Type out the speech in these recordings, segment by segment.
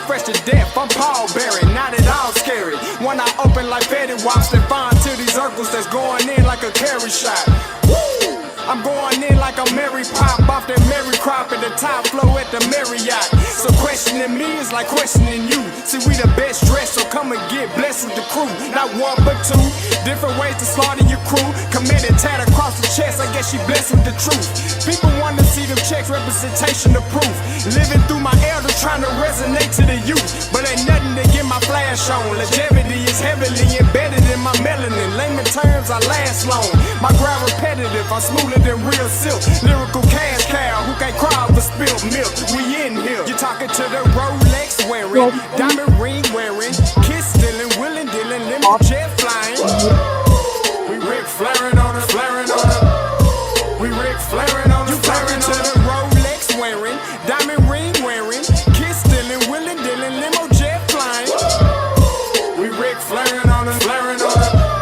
fresh to death, I'm Paul Berry, not at all scary. When I open like Fetty Wops, then find to these Urkels that's going in like a carry shot. Woo! I'm going in like a Mary Pop off that Mary Crop at the top flow at the Marriott. So questioning me is like questioning you. See, we the best dressed, so come and get blessed with the crew. Not one but two, different ways to slaughter your crew. Committed tat across the chest, I guess she blessed with the truth. People want to see them checks, representation of proof. Living through my elders trying to resonate to the youth. But ain't nothing to get my flash on. Longevity is heavily embedded in my melanin. Layman terms, I last long. My grind repetitive, I'm smoother than real silk. Lyrical cash cow who can't cry over spilled milk. We in here. You're talking to the Rolex wearing, diamond ring wearing, kiss stealing, willing dealing, limo jet flying. We Rick flaring on us, flaring on us. We Rick flaring on us. You talking to the Rolex wearing, diamond ring wearing, kiss stealing, willing dealing, limo jet flying. We Rick flaring on us, flaring on us.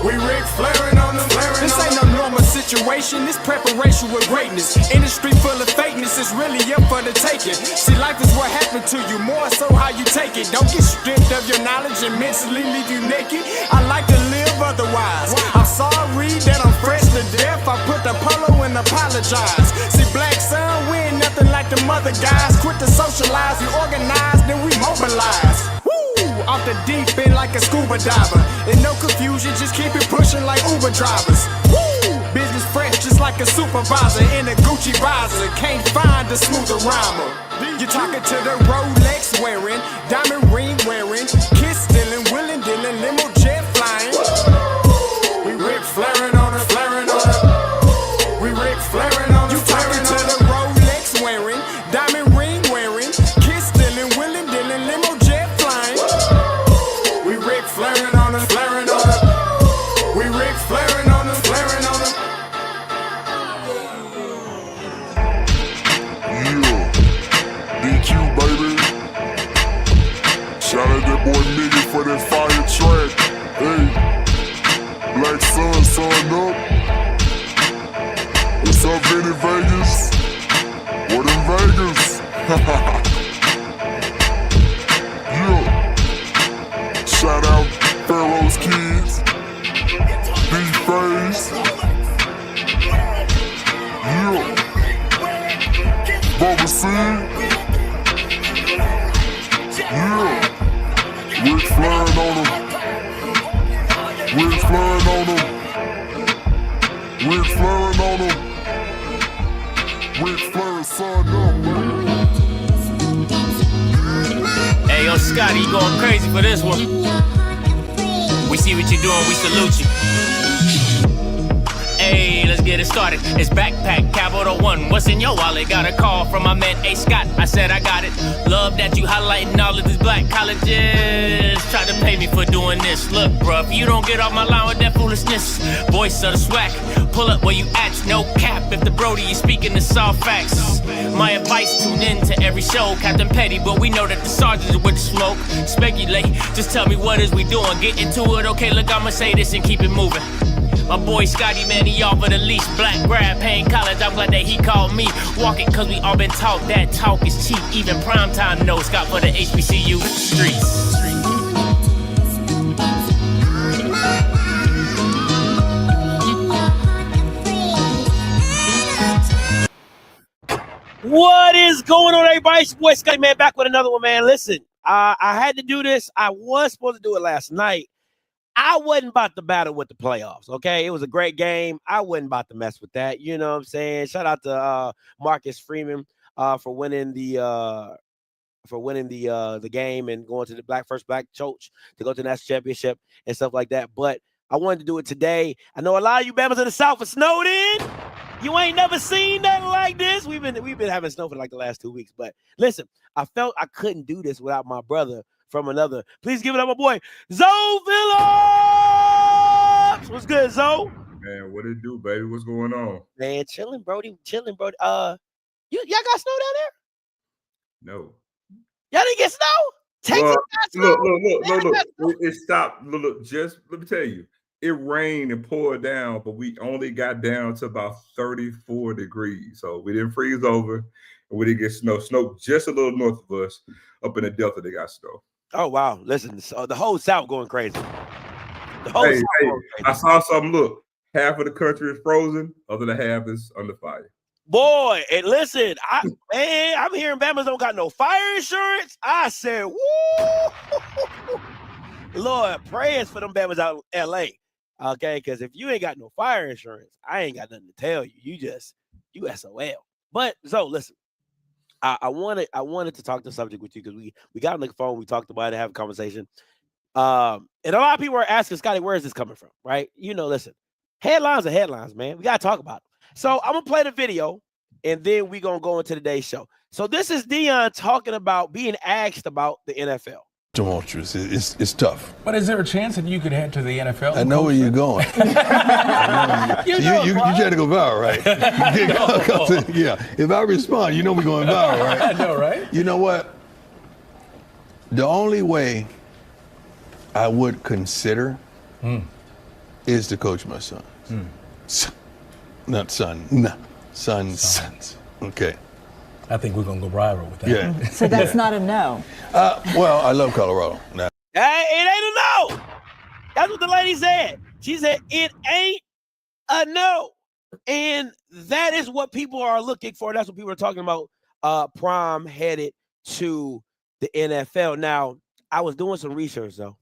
We Rick flaring on us, flaring on us. This ain't no normal situation, this preparation with greatness. Industry full of fakeness, it's really up for the taking. See, life is what happened to you, more so how you take it. Don't get stripped of your knowledge and mentally leave you naked. I like to live otherwise. I'm sorry that I'm fresh to death. I put the polo and apologize. See, Black Sun, we ain't nothing like the mother guys. Quit to socialize, we organize, then we mobilize. Off the deep end like a scuba diver. And no confusion, just keep it pushing like Uber drivers. Woo! Business fresh just like a supervisor in a Gucci visor. Can't find a smoother rhymer. You're talking to the Rolex wearing, diamond ring wearing, kiss stealing, willing dealing, limo jet flying. We Rick flaring on us, flaring on us. We Rick flaring on us. You talking to the Rolex wearing, diamond ring wearing, kiss stealing, willing dealing, limo jet flying. We Rick flaring on us, flaring on us. We Rick flaring on us, flaring on us. Yeah, DQ baby. Shout out that boy Nigga for that fire track. Hey, Black Sun, sun up. What's up, Vinny Vegas? What in Vegas? Yeah. Shout out Pharaoh's Kids. D-Phase. Yeah. Bubba C. Yeah. Rick flaring on him. Rick flaring on him. Rick flaring on him. Rick flaring son up, Hey, yo, Scotty, you going crazy for this one. We see what you're doing, we salute you. Hey, let's get it started. It's Backpack Capital One. What's in your wallet? Got a call from my man A. Scott. I said I got it. Love that you highlighting all of these black colleges. Try to pay me for doing this. Look, bruh, if you don't get off my line with that foolishness, voice of the swag, pull up where you at, no cap. If the Brody is speaking the soft facts, my advice, tune in to every show. Captain Petty, but we know that the sergeant is with the smoke. Speculate, just tell me what is we doing. Get into it, okay, look, I'ma say this and keep it moving. My boy Scotty, man, he off of the leash. Black grad, paying college, I'm glad that he called me. Walk it, cause we all been taught that talk is cheap. Even primetime knows Scott for the HBCU streets. What is going on, everybody? It's your boy Scotty, man, back with another one, man. Listen, I had to do this. I was supposed to do it last night. I wasn't about to battle with the playoffs, okay? It was a great game. I wasn't about to mess with that. You know what I'm saying? Shout out to Marcus Freeman for winning the game and going to the first black coach to go to the national championship and stuff like that. But I wanted to do it today. I know a lot of you Bama's in the South are snowed in. You ain't never seen nothing like this. We've been having snow for like the last 2 weeks. But listen, I felt I couldn't do this without my brother from another. Please give it up, my boy, Zoe Phillips. What's good, Zoe? Man, what it do, baby? What's going on? Man, chilling, Brody. Chilling, Brody. Y'all got snow down there? No. Y'all didn't get snow? Texas got snow? Look. It stopped. Look, just let me tell you. It rained and poured down, but we only got down to about 34 degrees. So we didn't freeze over. where they get snow. Snow just a little north of us, up in the Delta, they got snow. Oh wow! Listen, so the whole South going crazy. The whole South going crazy. I saw something. Look, half of the country is frozen, other than half is under fire. Boy, and listen, I'm hearing Bama's don't got no fire insurance. I said, woo! Lord, prayers for them Bama's out in LA. Okay, because if you ain't got no fire insurance, I ain't got nothing to tell you. You SOL. But so listen, I wanted to talk the subject with you because we got on the phone, we talked about it, have a conversation. And a lot of people are asking, Scotty, where is this coming from? Right? Listen, headlines are headlines, man. We gotta talk about them. So I'm gonna play the video and then we're gonna go into today's show. So this is Deion talking about being asked about the NFL. Tumultuous. It's tough. But is there a chance that you could head to the NFL? I know where you're going. you try to go viral, right? Yeah. If I respond, you know we're going viral, right? I know, right? You know what? The only way I would consider is to coach my son. Not son. No. Sons. Okay. I think we're going to go viral with that. Yeah. So that's not a no. Well, I love Colorado. Now. Hey, it ain't a no. That's what the lady said. She said, it ain't a no. And that is what people are looking for. That's what people are talking about. Prom headed to the NFL. Now, I was doing some research, though.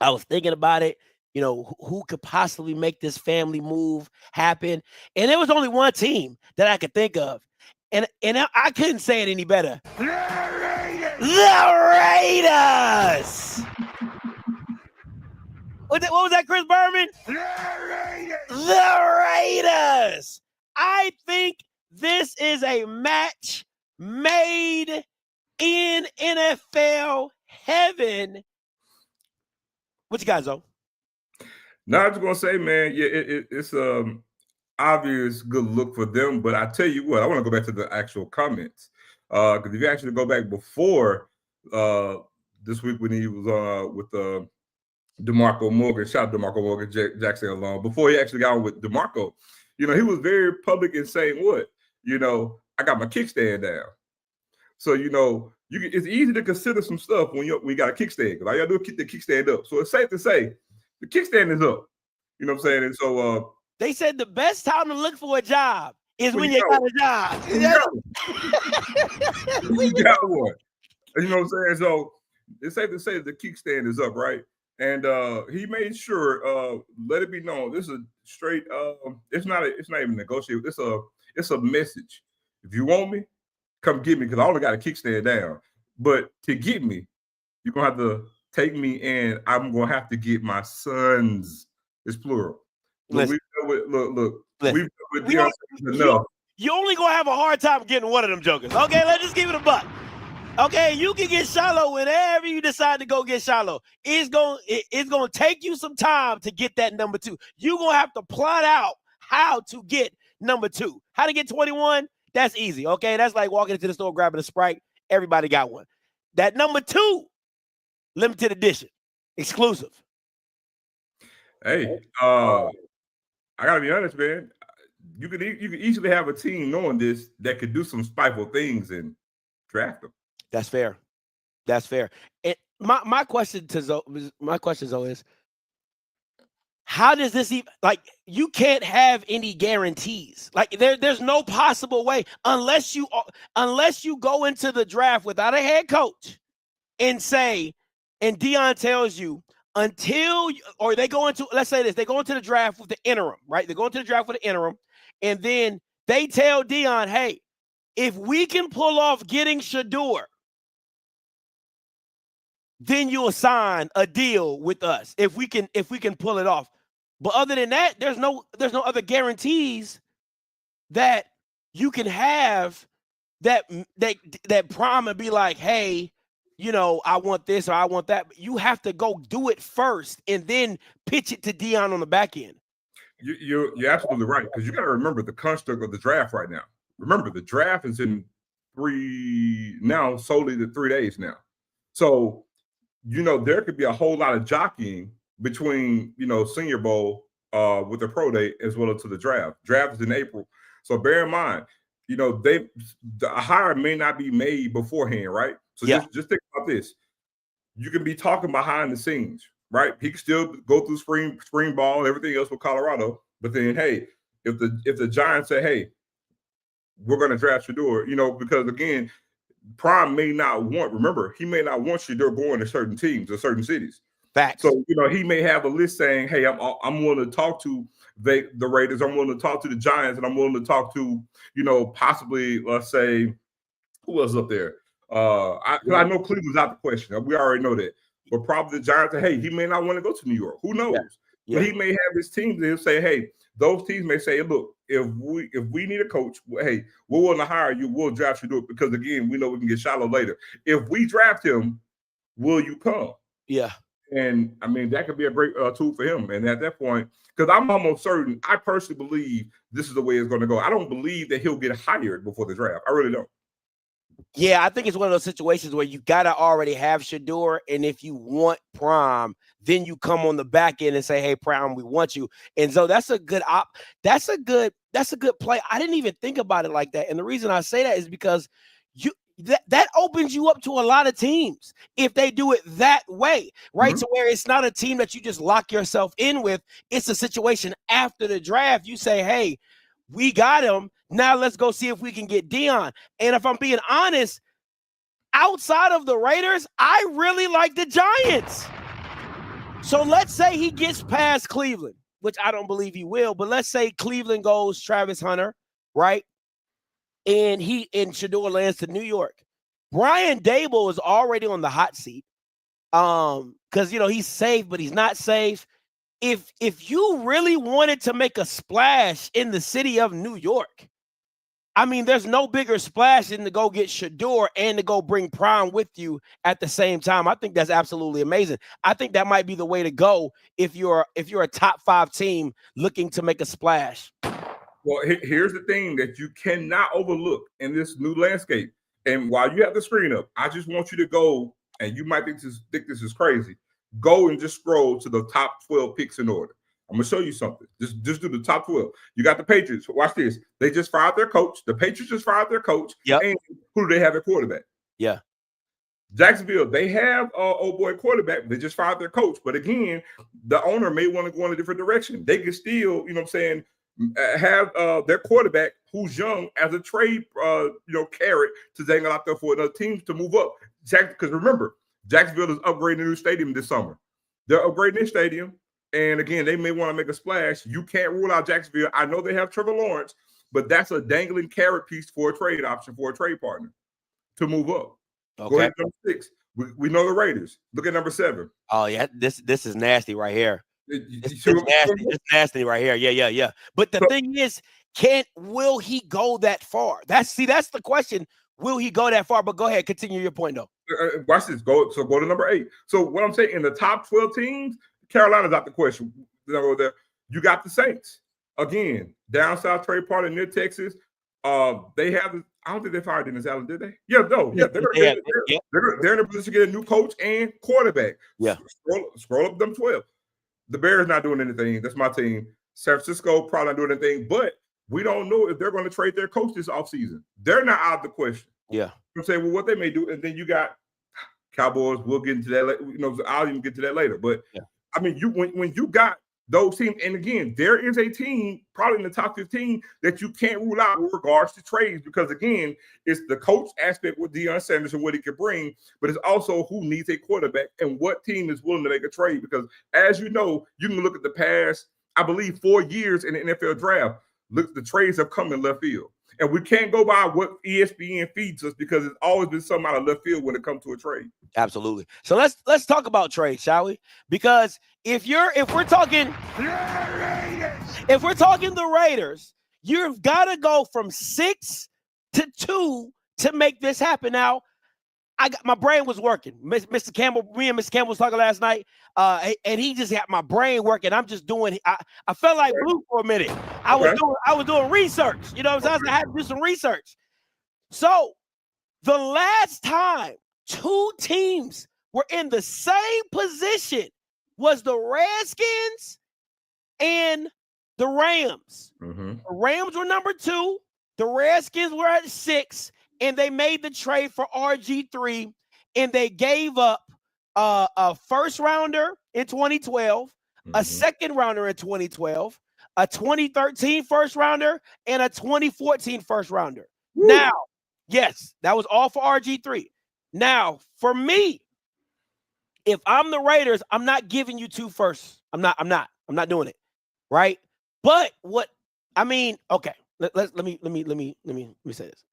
I was thinking about it. Who could possibly make this family move happen? And there was only one team that I could think of. And I couldn't say it any better. The Raiders! What was that, Chris Berman? The Raiders! I think this is a match made in NFL heaven. What you got, Zoe? No, I was gonna say, man, yeah, it's obvious good look for them. But I tell you what, I want to go back to the actual comments because if you actually go back before this week when he was with DeMarco Morgan, shout out to DeMarco Morgan, Jackson along. Before he actually got on with DeMarco, he was very public in saying what, I got my kickstand down. So it's easy to consider some stuff when you got a kickstand because all you gotta do is keep the kickstand up. So it's safe to say the kickstand is up. You know what I'm saying? And so they said the best time to look for a job is when you got a job. You got one. You know what I'm saying? So it's safe to say the kickstand is up, right? And he made sure let it be known this is a straight it's not even negotiable. It's a message. If you want me, come get me because I only got a kickstand down. But to get me, you're gonna have to take me and I'm gonna have to get my sons. It's plural. Look. You only gonna have a hard time getting one of them jokers. Okay, let's just give it a buck. Okay, you can get Shiloh whenever you decide to go get Shiloh. It's gonna take you some time to get that number 2. You're gonna have to plot out how to get number 2. How to get 21? That's easy. Okay, that's like walking into the store grabbing a Sprite. Everybody got one. That number 2, limited edition, exclusive. Hey, I gotta be honest, man. You could easily have a team knowing this that could do some spiteful things and draft them. That's fair. That's fair. And my question to Zoe is, how does this even, like, you can't have any guarantees. Like there's no possible way unless you go into the draft without a head coach and say, and Deion tells you or they go into, let's say this, they go into the draft with the interim, right? They go into the draft with the interim, and then they tell Deion, hey, if we can pull off getting Shador, then you'll sign a deal with us if we can pull it off. But other than that, there's no other guarantees that you can have that Prom and be like, hey, I want this or I want that. But you have to go do it first and then pitch it to Deion on the back end. You're absolutely right because you got to remember the construct of the draft right now. Remember, the draft is in solely the 3 days now. So, there could be a whole lot of jockeying between, Senior Bowl with the pro day as well as to the draft. Draft is in April. So bear in mind, the hire may not be made beforehand, right? So just think about this. You can be talking behind the scenes, right? He can still go through spring ball, everything else with Colorado. But then, hey, if the Giants say, hey, we're going to draft Shedeur, because again, Prime may not want. Remember, he may not want Shedeur going to certain teams or certain cities. Facts. So he may have a list saying, "Hey, I'm willing to talk to the Raiders. I'm willing to talk to the Giants, and I'm willing to talk to possibly, let's say, who else up there? I know Cleveland's out the question. We already know that, but probably the Giants. Hey, he may not want to go to New York. Who knows? Yeah. But he may have his teams. He'll say, "Hey, those teams may say, look, if we need a coach, hey, we're willing to hire you. We'll draft you, do it because again, we know we can get Shiloh later. If we draft him, will you come?" Yeah. And I mean, that could be a great tool for him. And at that point, because I'm almost certain, I personally believe this is the way it's going to go. I don't believe that he'll get hired before the draft. I really don't. Yeah, I think it's one of those situations where you got to already have Shedeur. And if you want Prime, then you come on the back end and say, hey, Prime, we want you. And so that's a good that's a good play. I didn't even think about it like that. And the reason I say that is because that opens you up to a lot of teams if they do it that way, right? Mm-hmm. So where it's not a team that you just lock yourself in with. It's a situation after the draft. You say, hey, we got him. Now let's go see if we can get Dion. And if I'm being honest, outside of the Raiders, I really like the Giants. So let's say he gets past Cleveland, which I don't believe he will, but let's say Cleveland goes Travis Hunter, right? And Shedeur lands to New York. Brian Dable is already on the hot seat. Because he's safe, but he's not safe. If you really wanted to make a splash in the city of New York, I mean, there's no bigger splash than to go get Shedeur and to go bring Prime with you at the same time. I think that's absolutely amazing. I think that might be the way to go if you're a top 5 team looking to make a splash. Well, here's the thing that you cannot overlook in this new landscape. And while you have the screen up, I just want you to go, and you might think this is crazy. Go and just scroll to the top 12 picks in order. I'm going to show you something. Just do the top 12. You got the Patriots. Watch this. They just fired their coach. The Patriots just fired their coach. Yep. And who do they have at quarterback? Yeah. Jacksonville, they have old boy quarterback. They just fired their coach. But again, the owner may want to go in a different direction. They can still, have their quarterback who's young as a trade, carrot to dangle out there for another team to move up. Because remember, Jacksonville is upgrading a new stadium this summer. They're upgrading their stadium. And again, they may want to make a splash. You can't rule out Jacksonville. I know they have Trevor Lawrence, but that's a dangling carrot piece for a trade option for a trade partner to move up. Okay. Go ahead to number 6. We know the Raiders. Look at number 7. Oh, yeah. This is nasty right here. It's nasty right here. Yeah. But the thing is, will he go that far? That's the question. Will he go that far? But go ahead, continue your point though. Watch this. Go to number 8. So what I'm saying, in the top 12 teams, Carolina's out the question. You got the Saints. Again, down south trade partner near Texas. They have. I don't think they fired Dennis Allen, did they? Yeah, no. Yeah, they're in a position to get a new coach and quarterback. Yeah. Scroll up them 12. The Bears not doing anything. That's my team. San Francisco probably not doing anything, but we don't know if they're going to trade their coach this offseason. They're not out of the question. Yeah. I'm saying, well, what they may do, and then you got Cowboys. We'll get into that. I'll even get to that later. But yeah. I mean, when you got those teams, and again, there is a team probably in the top 15 that you can't rule out with regards to trades, because again, it's the coach aspect with Deion Sanders and what he can bring, but it's also who needs a quarterback and what team is willing to make a trade. Because as you know, you can look at the past, I believe, 4 years in the NFL draft. Look, the trades have come in left field. And we can't go by what ESPN feeds us, because it's always been something out of left field when it comes to a trade. Absolutely. So let's talk about trades, shall we? Because if we're talking the Raiders, you've got to go from 6 to 2 to make this happen. Now, my brain was working. Mr. Campbell, me and Mr. Campbell was talking last night, and he just got my brain working. I'm just doing. I felt like Blue for a minute. I was doing research. You know what I'm saying? I had to do some research. So the last time 2 teams were in the same position was the Redskins and the Rams. Mm-hmm. The Rams were number 2. The Redskins were at 6, and they made the trade for RG3, and they gave up a first rounder in 2012, a second rounder in 2012, a 2013 first rounder, and a 2014 first rounder. Woo. Now, yes, that was all for RG3. Now, for me, if I'm the Raiders, I'm not giving you 2 firsts. I'm not doing it. Right? But what I mean, okay. Let me say this.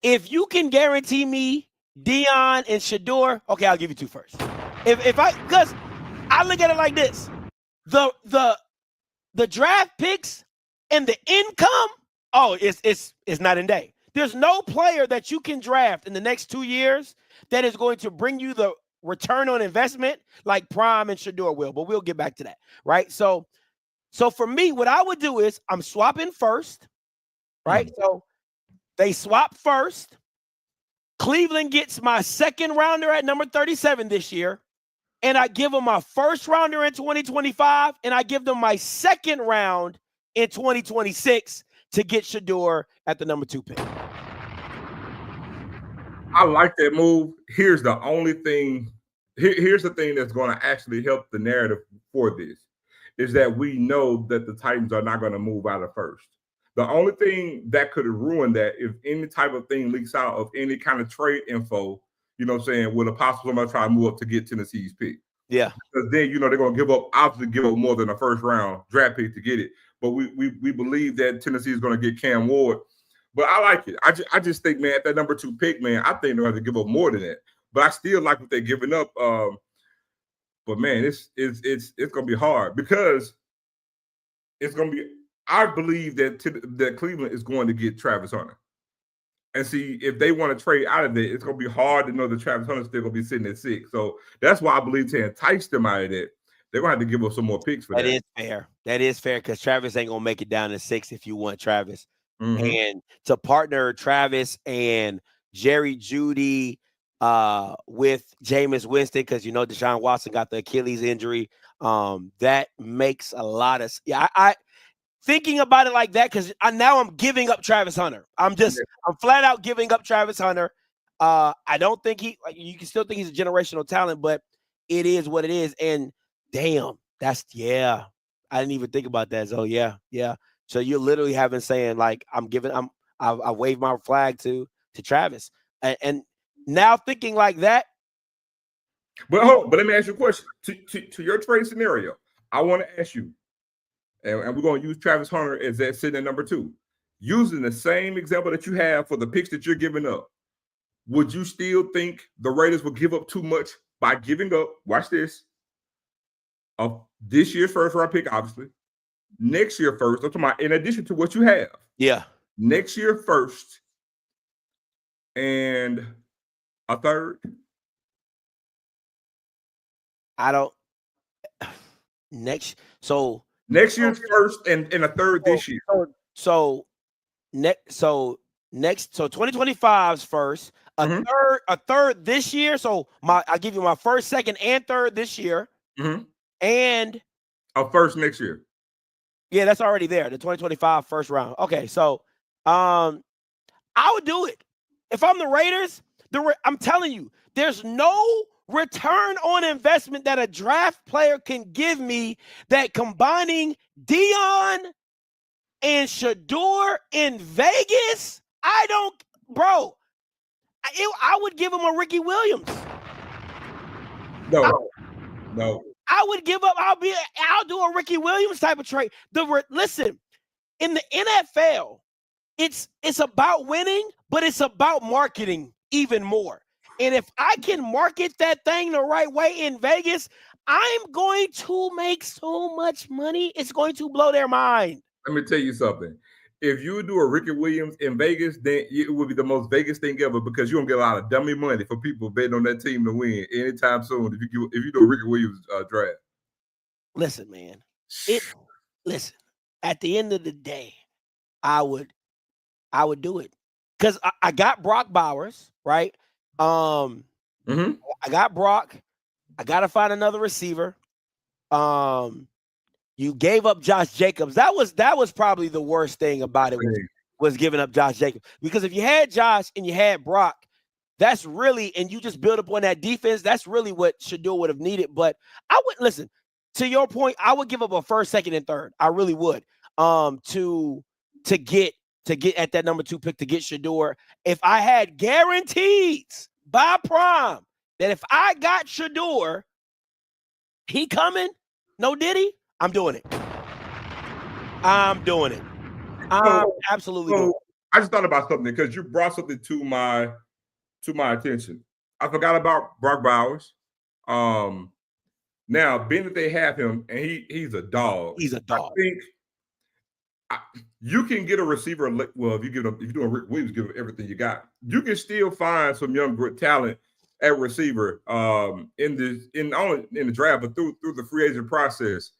If you can guarantee me Dion and Shador, okay, I'll give you 2 firsts. Because I look at it like this: the draft picks and the income, it's night and day. There's no player that you can draft in the next 2 years that is going to bring you the return on investment like Prime and Shador will. But we'll get back to that, right? So for me, what I would do is I'm swapping first, right? So they swap first. Cleveland gets my second rounder at number 37 this year, and I give them my first rounder in 2025, and I give them my second round in 2026 to get Shador at the number 2 pick. I like that move. Here's the only thing. Here's the thing that's going to actually help the narrative for this. Is that we know that the Titans are not going to move out of first. The only thing that could ruin that if any type of thing leaks out of any kind of trade info, you know what I'm saying, with a possible somebody try to move up to get Tennessee's pick. Yeah. Because then, they're going to obviously give up more than a first round draft pick to get it. But we believe that Tennessee is going to get Cam Ward. But I like it. I just think, man, at that number 2 pick, man, I think they're going to give up more than that. But I still like what they're giving up. But man, it's gonna be hard because it's gonna be. I believe that Cleveland is going to get Travis Hunter, and see if they want to trade out of it. It's gonna be hard to know that Travis Hunter's still gonna be sitting at 6. So that's why I believe to entice them out of that, they're gonna have to give us some more picks for that. That is fair. That is fair because Travis ain't gonna make it down to 6 if you want Travis, and to partner Travis and Jerry Jeudy. With Jameis Winston, because Deshaun Watson got the Achilles injury. That makes a lot of I thinking about it like that because now I'm giving up Travis Hunter. I'm flat out giving up Travis Hunter. I don't think you can still think he's a generational talent, but it is what it is. And damn, I didn't even think about that. So yeah. So you're literally saying like I wave my flag to Travis and now thinking like that. But let me ask you a question. To your trade scenario, I want to ask you, and we're going to use Travis Hunter as that sitting at number 2. Using the same example that you have for the picks that you're giving up, would you still think the Raiders will give up too much by giving up, watch this, of this year's first round pick, obviously, next year first, I'm talking about in addition to what you have. Yeah. Next year first and a third? Next year's first and a third this year. So 2025's first, a third this year. So I give you my first, second, and third this year, and a first next year. Yeah, that's already there. The 2025 first round. Okay, so I would do it if I'm the Raiders. I'm telling you, there's no return on investment that a draft player can give me that combining Dion and Shador in Vegas. I would give him a Ricky Williams. No. I would give up. I'll do a Ricky Williams type of trade. Listen, in the NFL, it's about winning, but it's about marketing even more. And if I can market that thing the right way in Vegas, I'm going to make so much money. It's going to blow their mind. Let me tell you something. If you do a Ricky Williams in Vegas, then it would be the most Vegas thing ever because you're gonna get a lot of dummy money for people betting on that team to win anytime soon. If you do a Ricky Williams draft. Listen, man. Listen. At the end of the day, I would do it because I got Brock Bowers, right? I got Brock. I got to find another receiver. You gave up Josh Jacobs. That was probably the worst thing about it. was giving up Josh Jacobs. Because if you had Josh and you had Brock, that's really, and you just build up on that defense, that's really what Shedeur would have needed. But I would listen to your point. I would give up a first, second, and third. I really would. To get at that number 2 pick to get Shedeur. If I had guarantees by Prime that if I got Shedeur, he coming, no Diddy, I'm doing it. I'm doing it. I'm absolutely doing it. I just thought about something because you brought something to my attention. I forgot about Brock Bowers. Now, being that they have him and he's a dog. He's a dog. I think you can get a receiver. Well, if you're doing Rick Williams, give him everything you got. You can still find some young talent at receiver in the draft, but through the free agent process.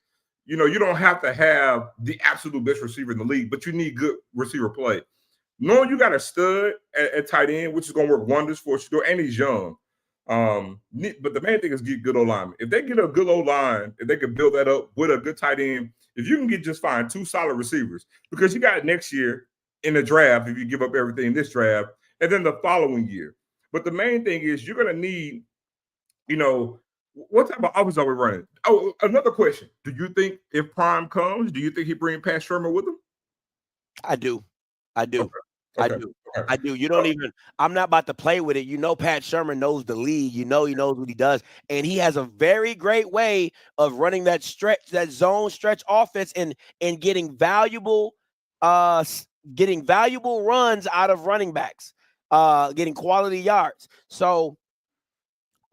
You know, you don't have to have the absolute best receiver in the league, but you need good receiver play. Knowing you got a stud at tight end, which is going to work wonders for Shedeur, and he's young. But the main thing is get good O-line. If they get a good O-line, if they can build that up with a good tight end, if you can find 2 solid receivers, because you got it next year in the draft if you give up everything in this draft, and then the following year. But the main thing is you're going to need, what type of offense are we running? Oh, another question. Do you think if Prime comes, do you think he bring Pat Shermer with him? I do. Okay. I do. You don't even, I'm not about to play with it. You know, Pat Shermer knows the league. You know, he knows what he does. And he has a very great way of running that zone stretch offense and getting valuable runs out of running backs, getting quality yards. So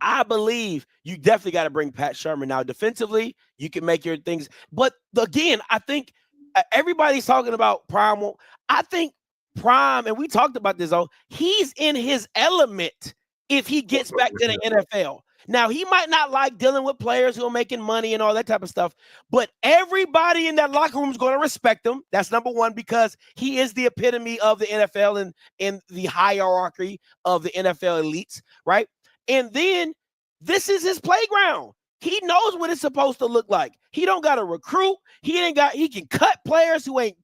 I believe you definitely got to bring Pat Shermer. Now, defensively, you can make your things. But again, I think everybody's talking about Prime. I think Prime, and we talked about this, he's in his element if he gets back to the NFL. Now, he might not like dealing with players who are making money and all that type of stuff, but everybody in that locker room is going to respect him. That's number one, because he is the epitome of the NFL and in the hierarchy of the NFL elites, right? And then this is his playground. He knows what it's supposed to look like. He don't got to recruit. He can cut players who ain't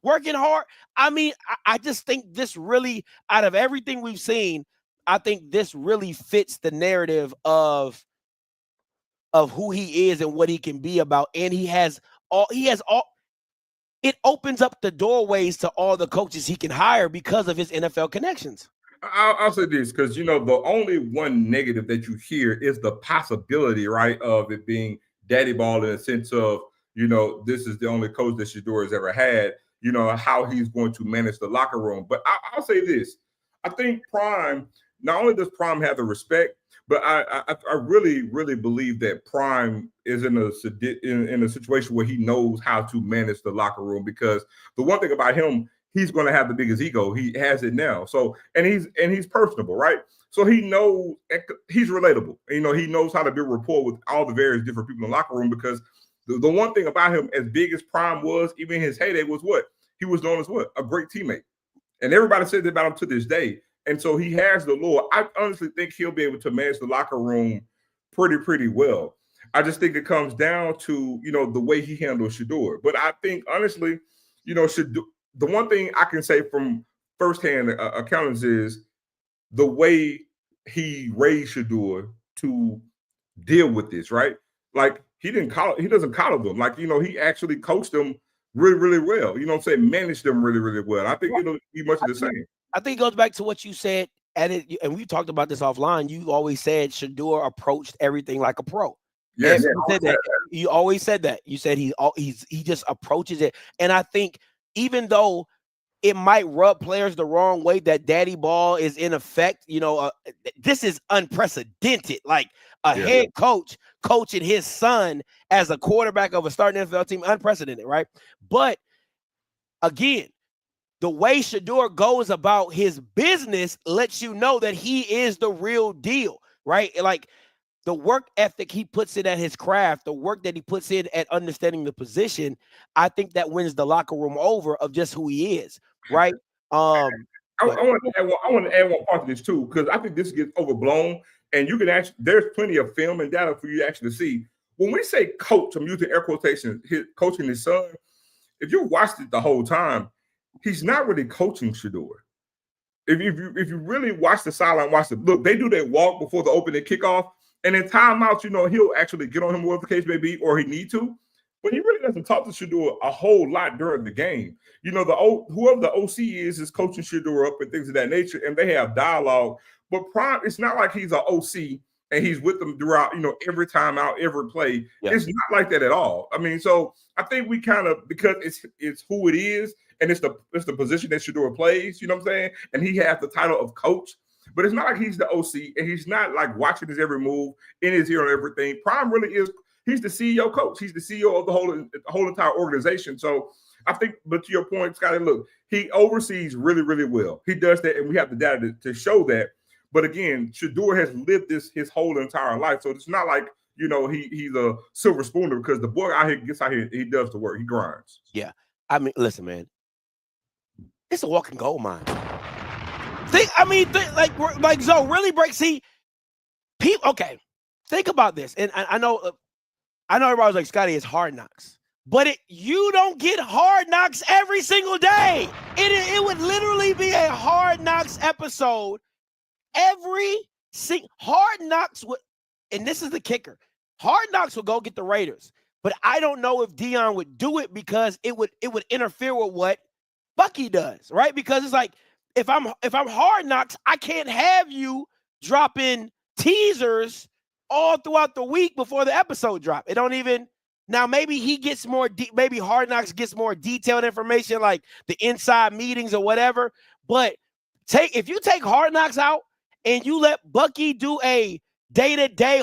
working hard. I mean, I just think this really, out of everything we've seen, I think this really fits the narrative of who he is and what he can be about. And it opens up the doorways to all the coaches he can hire because of his NFL connections. I'll say this, because the only one negative that you hear is the possibility, right, of it being daddy ball in the sense of, this is the only coach that Shedeur has ever had, how he's going to manage the locker room. But I'll say this. I think Prime, not only does Prime have the respect, but I really, really believe that Prime is in a situation where he knows how to manage the locker room, because the one thing about him, he's going to have the biggest ego. He has it now. So, and he's personable, right? So he knows, he's relatable. He knows how to build rapport with all the various different people in the locker room, because the one thing about him, as big as Prime was, even in his heyday, was what? He was known as what? A great teammate. And everybody says that about him to this day. And so he has the lore. I honestly think he'll be able to manage the locker room pretty well. I just think it comes down to, the way he handles Shedeur. But I think, honestly, Shedeur, the one thing I can say from firsthand accountants is the way he raised Shedeur to deal with this, right? Like, he doesn't coddle them. Like, he actually coached them really, really well. Managed them really, really well. I think it'll be much of the same. I think it goes back to what you said, and we talked about this offline. You always said Shedeur approached everything like a pro. Yes, you always said that. You said he just approaches it, and I think even though it might rub players the wrong way that daddy ball is in effect, this is unprecedented. Like head coach coaching his son as a quarterback of a starting NFL team, unprecedented, right? But again, the way Shedeur goes about his business lets you know that he is the real deal, right? Like the work ethic he puts in at his craft, the work that he puts in at understanding the position, I think that wins the locker room over of just who he is, right? I want to add one part to this too, because I think this gets overblown, and you can actually, there's plenty of film and data for you to actually see. When we say coach, I'm using air quotations, coaching his son. If you watched it the whole time, he's not really coaching Shador. If you really watch the sideline, look, they do that walk before the opening kickoff, and in timeouts, he'll actually get on him, whatever the case may be, or he need to. But he really doesn't talk to Shador a whole lot during the game. Whoever the OC is coaching Shador up and things of that nature, and they have dialogue. But Prime, it's not like he's an OC and he's with them throughout, every time out, every play. Yeah. It's not like that at all. I mean, so I think we kind of, because it's who it is, and it's the position that Shador plays, you know what I'm saying? And he has the title of coach, but it's not like he's the OC, and he's not like watching his every move, in his ear on everything. Prime really is, he's the CEO coach. He's the CEO of the whole entire organization. So I think, but to your point, Scotty, look, he oversees really, really well. He does that, and we have the data to show that. But again, Shador has lived this his whole entire life. So it's not like, he's a silver spooner, because the boy gets out here, he does the work. He grinds. Yeah. I mean, listen, man. It's a walking gold mine. Like Zoe really breaks. See, people. Okay, think about this. And I know everybody's like, Scotty, it's Hard Knocks, but you don't get Hard Knocks every single day. It would literally be a Hard Knocks episode every single Hard Knocks would. And this is the kicker: Hard Knocks would go get the Raiders, but I don't know if Dion would do it, because it would interfere with what Bucky does, right? Because it's like, if I'm Hard Knocks, I can't have you dropping teasers all throughout the week before the episode drop. It don't even, now maybe he gets more, maybe Hard Knocks gets more detailed information, like the inside meetings or whatever. But if you take Hard Knocks out and you let Bucky do a day-to-day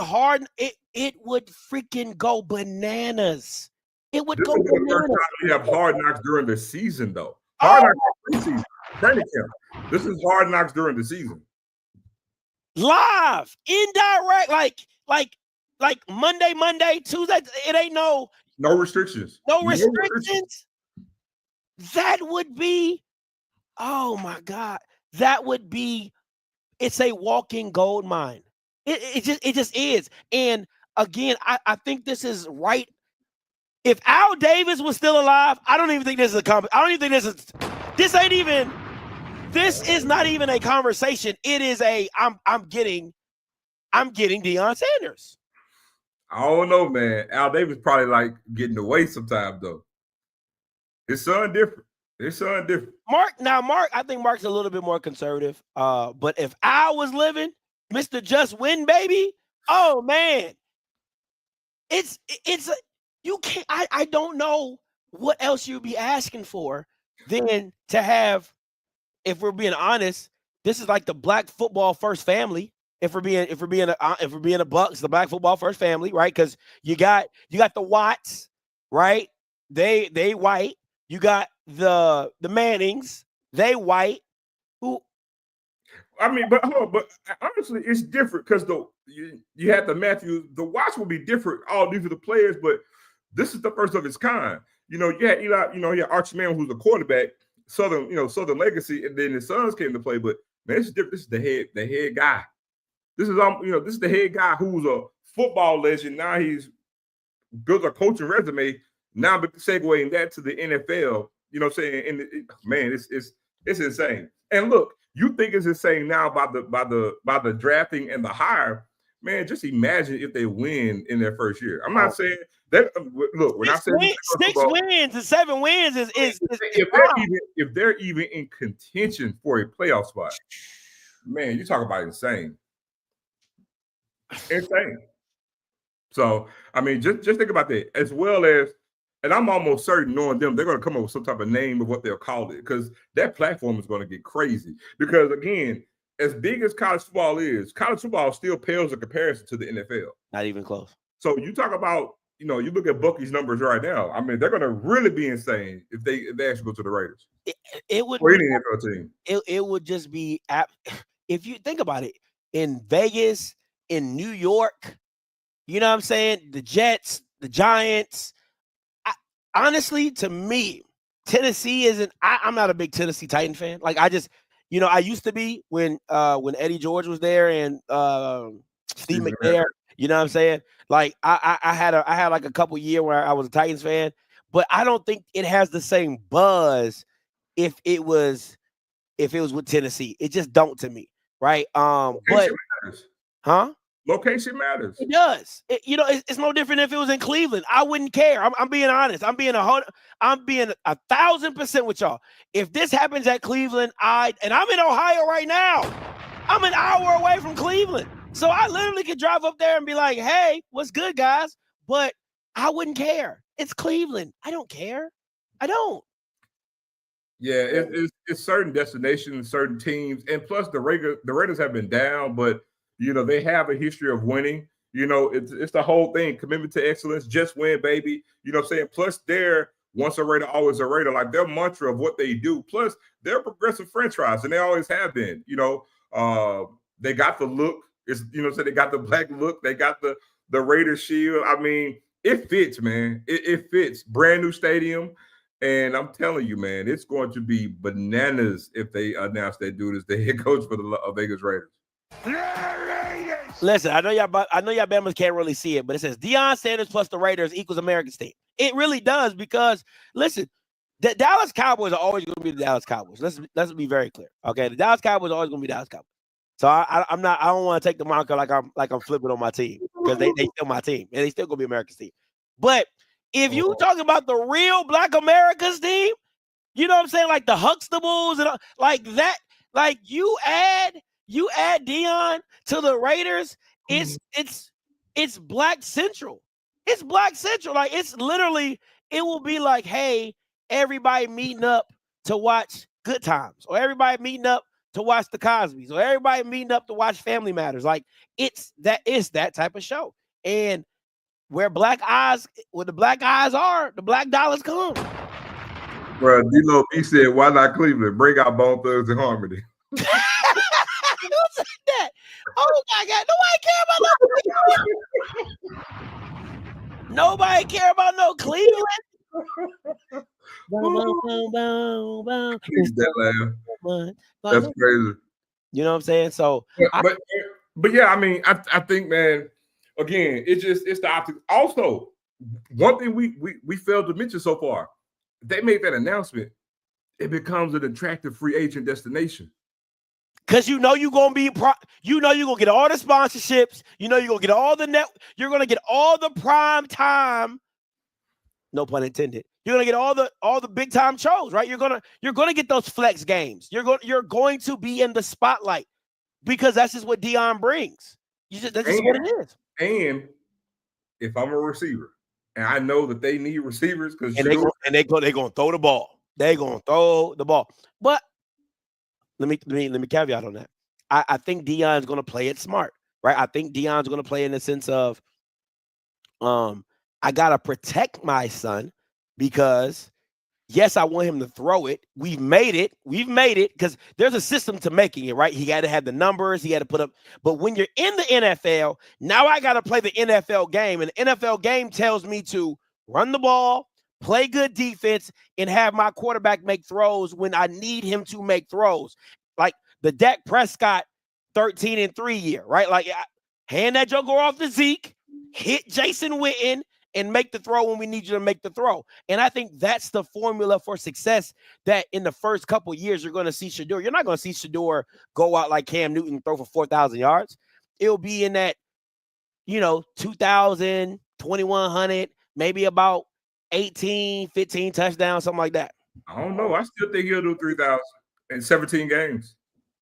it would freaking go bananas. It would go bananas. The first time we have Hard Knocks during the season, though. Hard Knocks preseason, training camp. This is Hard Knocks during the season. Live, indirect, like Monday, Tuesday. It ain't no restrictions. No restrictions. That would be, oh my God. That would be, it's a walking gold mine. It just is. And again, I think this is right. If Al Davis was still alive, I don't even think this is this is not even a conversation. It is I'm getting Deion Sanders. I don't know, man. Al Davis probably like getting away sometimes, though. His son different. Mark, I think Mark's a little bit more conservative. But if Al was living, Mr. Just Win, baby, oh man. You can't, I don't know what else you'd be asking for than to have, if we're being honest, this is like the black football first family. If we're being a Bucks, the black football first family, right? Because you got the Watts, right? They white. You got the Mannings, they white. Who? I mean, but honestly, it's different, because you had the Matthews. The Watts will be different. All these are the players, but this is the first of its kind. You had Eli, you had Archie Manning, who's a quarterback, Southern legacy, and then his sons came to play. But man, it's different. This is the head guy. This is this is the head guy who's a football legend. Now he's built a coaching resume. Now, but segueing that to the NFL, you know what I'm saying? And man, it's insane. And look, you think it's insane now by the drafting and the hire. Man, just imagine if they win in their first year. I'm not saying that. Look, we're not saying 6 wins and 7 wins is if they're even in contention for a playoff spot. Man, you talk about insane. Insane. So I mean, just think about that, as well as, and I'm almost certain, knowing them, they're going to come up with some type of name of what they'll call it, because that platform is going to get crazy. Because again, as big as college football still pales in comparison to the NFL. Not even close. So you talk about, you look at Bucky's numbers right now. I mean, they're going to really be insane if they actually go to the Raiders. It would or any NFL team. It would just be, if you think about it, in Vegas, in New York, you know what I'm saying? The Jets, the Giants. Honestly, to me, Tennessee isn't. I'm not a big Tennessee Titan fan. Like, I just, I used to be when Eddie George was there and Steve McNair. You know what I'm saying? Like, I had like a couple years where I was a Titans fan, but I don't think it has the same buzz if it was with Tennessee. It just don't to me, right? But matters. huh? Location matters. It does. It's no different if it was in Cleveland. I wouldn't care. I'm being honest. I'm being 1,000% with y'all. If this happens at Cleveland, and I'm in Ohio right now. I'm an hour away from Cleveland. So I literally could drive up there and be like, hey, what's good, guys? But I wouldn't care. It's Cleveland. I don't care. I don't. Yeah, it's certain destinations, certain teams, and plus the Raiders have been down, but they have a history of winning. It's the whole thing, commitment to excellence, just win, baby. You know what I'm saying? Plus, they're once a Raider, always a Raider. Like their mantra of what they do. Plus, they're a progressive franchise, and they always have been. They got the look. So they got the black look. They got the Raiders shield. I mean, it fits, man. It fits. Brand new stadium. And I'm telling you, man, it's going to be bananas if they announce that dude as the head coach for the Vegas Raiders. Listen, I know y'all Bama's can't really see it, but it says Deion Sanders plus the Raiders equals America's team. It really does because, listen, the Dallas Cowboys are always going to be the Dallas Cowboys. Let's be very clear, okay? The Dallas Cowboys are always going to be Dallas Cowboys. So I don't want to take the marker like I'm flipping on my team because they still my team and they still going to be America's team. But if you talk about the real Black America's team, you know what I'm saying? Like the Huxtables and like that, like you add Deion to the Raiders, it's Black Central. It's Black Central. Like it's literally, it will be like, hey, everybody meeting up to watch Good Times, or everybody meeting up to watch the Cosbys, or everybody meeting up to watch Family Matters. Like it's that type of show. And where the black eyes are, the black dollars come. Bro, D-Lo B said, why not Cleveland? Bring out Bone Thugs and Harmony. Who said that? Oh my God. Nobody care about no Cleveland. That's crazy. You know what I'm saying? So, but yeah, I mean, I think, man, again, it's the optics. Also, one thing we failed to mention so far, they made that announcement. It becomes an attractive free agent destination. Because you're gonna get all the sponsorships. You're gonna get all the you're gonna get all the prime time. No pun intended. You're gonna get all the big time shows, right? You're gonna get those flex games. You're going to be in the spotlight because that's just what Deion brings. That's just what it is. And if I'm a receiver, and I know that they need receivers because they're gonna throw the ball. They're gonna throw the ball. But let me caveat on that. I think Deion's gonna play it smart, right? I think Deion's gonna play in the sense of, I gotta protect my son because yes, I want him to throw it. We've made it because there's a system to making it, right? He got to have the numbers, he had to put up. But when you're in the NFL, now I got to play the NFL game. And the NFL game tells me to run the ball, play good defense, and have my quarterback make throws when I need him to make throws. Like the Dak Prescott 13-3 year, right? Like hand that joker off to Zeke, hit Jason Witten, and make the throw when we need you to make the throw. And I think that's the formula for success that in the first couple of years you're going to see Shedeur. You're not going to see Shedeur go out like Cam Newton and throw for 4,000 yards. It'll be in that, 2,000, 2,100, maybe about 18, 15 touchdowns, something like that. I don't know. I still think he'll do 3,000 in 17 games.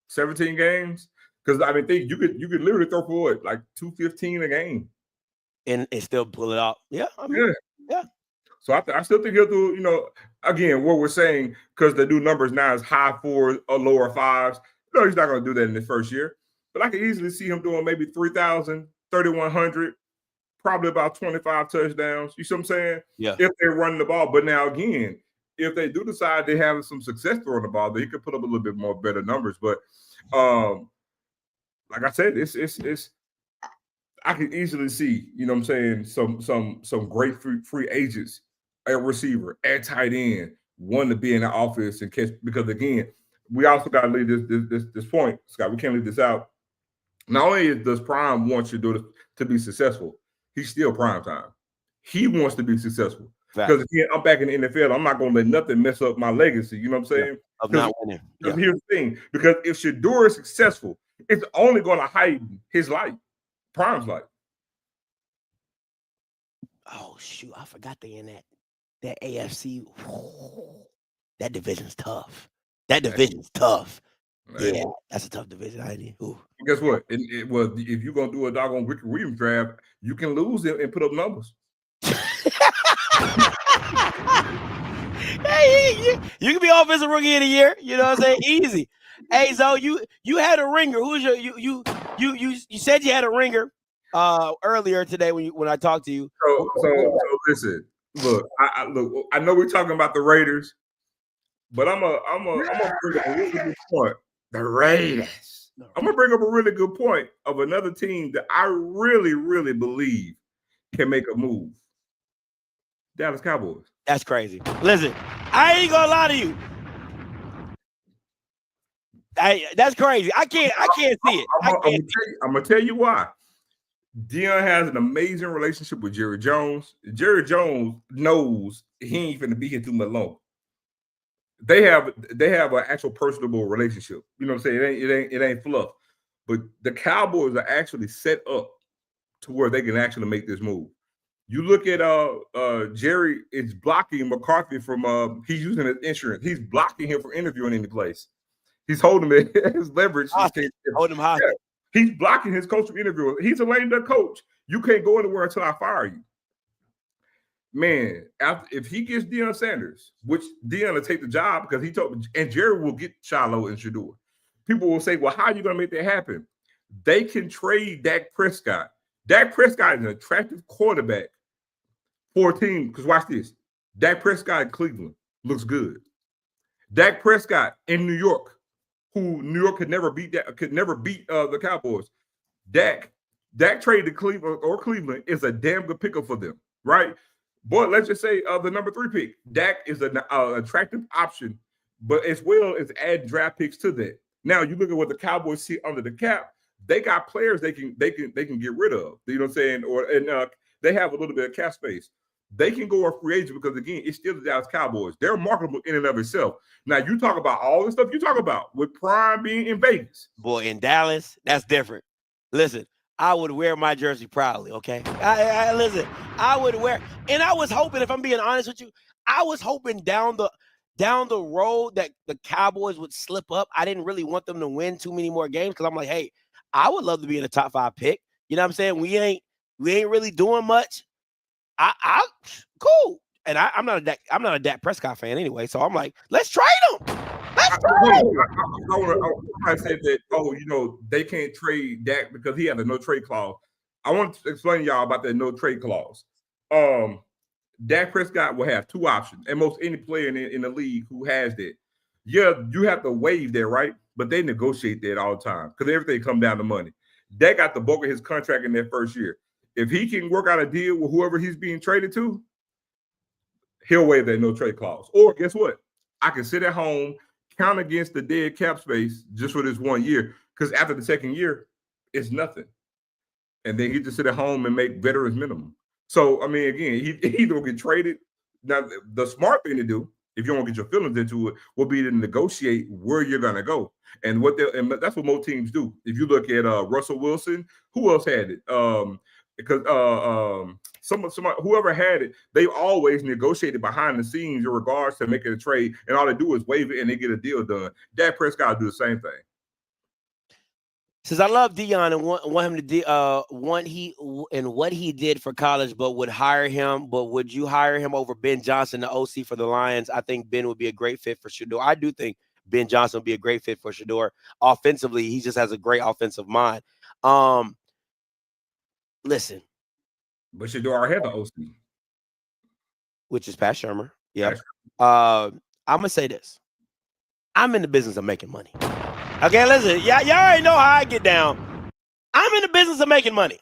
17 games. Because, I mean, you could literally throw for it, like 215 a game. And still pull it out. Yeah. I mean, yeah. So I still think he'll do, again, what we're saying, because the new numbers now is high fours or lower fives. No, he's not going to do that in his first year. But I can easily see him doing maybe 3,000, 3,100, probably about 25 touchdowns. You see what I'm saying? Yeah. If they're running the ball. But now, again, if they do decide they have some success throwing the ball, they could put up a little bit more better numbers. But like I said, it's I can easily see, some great free agents at receiver, at tight end, wanting to be in the office and catch. Because again, we also got to leave this point, Scott. We can't leave this out. Not only does Prime want you to be successful, he's still prime time. He wants to be successful. Because again, I'm back in the NFL. I'm not going to let nothing mess up my legacy. You know what I'm saying? Of not winning. Because here's the thing. Because if Shador is successful, it's only going to heighten his life, Prime's life. Oh shoot! I forgot they in that AFC. That division's tough. That division's tough. Right. Yeah, that's a tough division. Guess what? Well, if you're gonna do a doggone Ricky Williams draft, you can lose it and put up numbers. Hey, you can be offensive rookie of the year. You know what I'm saying? Easy. Hey, so you had a ringer. Who's your you said you had a ringer earlier today when I talked to you. So listen, look, I know we're talking about the Raiders, but I'm gonna bring up a really good point. The Raiders. I'm gonna bring up a really good point of another team that I really, really believe can make a move. Dallas Cowboys. That's crazy. Listen, I ain't gonna lie to you. That's crazy. I can't see it. I'm gonna tell you why. Dion has an amazing relationship with Jerry Jones. Jerry Jones knows he ain't finna be here too much longer. They have an actual personable relationship. You know what I'm saying? It ain't fluff. But the Cowboys are actually set up to where they can actually make this move. You look at Jerry is blocking McCarthy from he's using his insurance. He's blocking him from interviewing any place. He's holding him his leverage. Hold him hostage. Yeah. He's blocking his coach from interviewing. He's a lame duck coach. You can't go anywhere until I fire you. Man, if he gets Deion Sanders, which Deion will take the job because he told, and Jerry will get Shiloh and Shador. People will say, well, how are you going to make that happen? They can trade Dak Prescott. Dak Prescott is an attractive quarterback for a team. Because watch this. Dak Prescott in Cleveland looks good. Dak Prescott in New York, who New York could never beat the Cowboys. Dak trade to Cleveland is a damn good pickup for them, right? But let's just say the number 3 pick, Dak is an attractive option, but as well as add draft picks to that. Now you look at what the Cowboys see under the cap. They got players they can get rid of. You know what I'm saying? And they have a little bit of cap space. They can go a free agent because again, it's still the Dallas Cowboys. They're marketable in and of itself. Now you talk about all the stuff you talk about with Prime being in Vegas. Boy, in Dallas, that's different. Listen, I would wear my jersey proudly, okay? Listen, I would wear, and I was hoping, if I'm being honest with you, I was hoping down the road that the Cowboys would slip up. I didn't really want them to win too many more games because I'm like, hey, I would love to be in the top 5 pick. You know what I'm saying? We ain't really doing much. I cool. And I'm not a Dak Prescott fan anyway, so I'm like, let's trade him. I said that, they can't trade Dak because he had a no trade clause. I want to explain to y'all about that no trade clause. Dak Prescott will have 2 options, and most any player in the league who has that. Yeah, you have to waive that, right? But they negotiate that all the time because everything comes down to money. Dak got the bulk of his contract in that first year. If he can work out a deal with whoever he's being traded to, he'll waive that no trade clause. Or guess what? I can sit at home, count against the dead cap space just for this 1 year, because after the second year, it's nothing. And then he just sit at home and make veterans minimum. So, I mean, again, he don't get traded. Now, the smart thing to do, if you don't get your feelings into it, will be to negotiate where you're going to go. And that's what most teams do. If you look at Russell Wilson, who else had it? Because whoever had it, they always negotiated behind the scenes in regards to making a trade, and all they do is waive it and they get a deal done. Dak Prescott do the same thing. Since I love Dion and want him to what he did for college, but would you hire him over Ben Johnson, the OC for the Lions? I think Ben would be a great fit for Shador. I do think Ben Johnson would be a great fit for Shador. Offensively, he just has a great offensive mind. Listen. But Shador already had the OC. Which is Pat Shurmur. Yeah. I'm going to say this. I'm in the business of making money. Okay, listen. Y'all already know how I get down. I'm in the business of making money.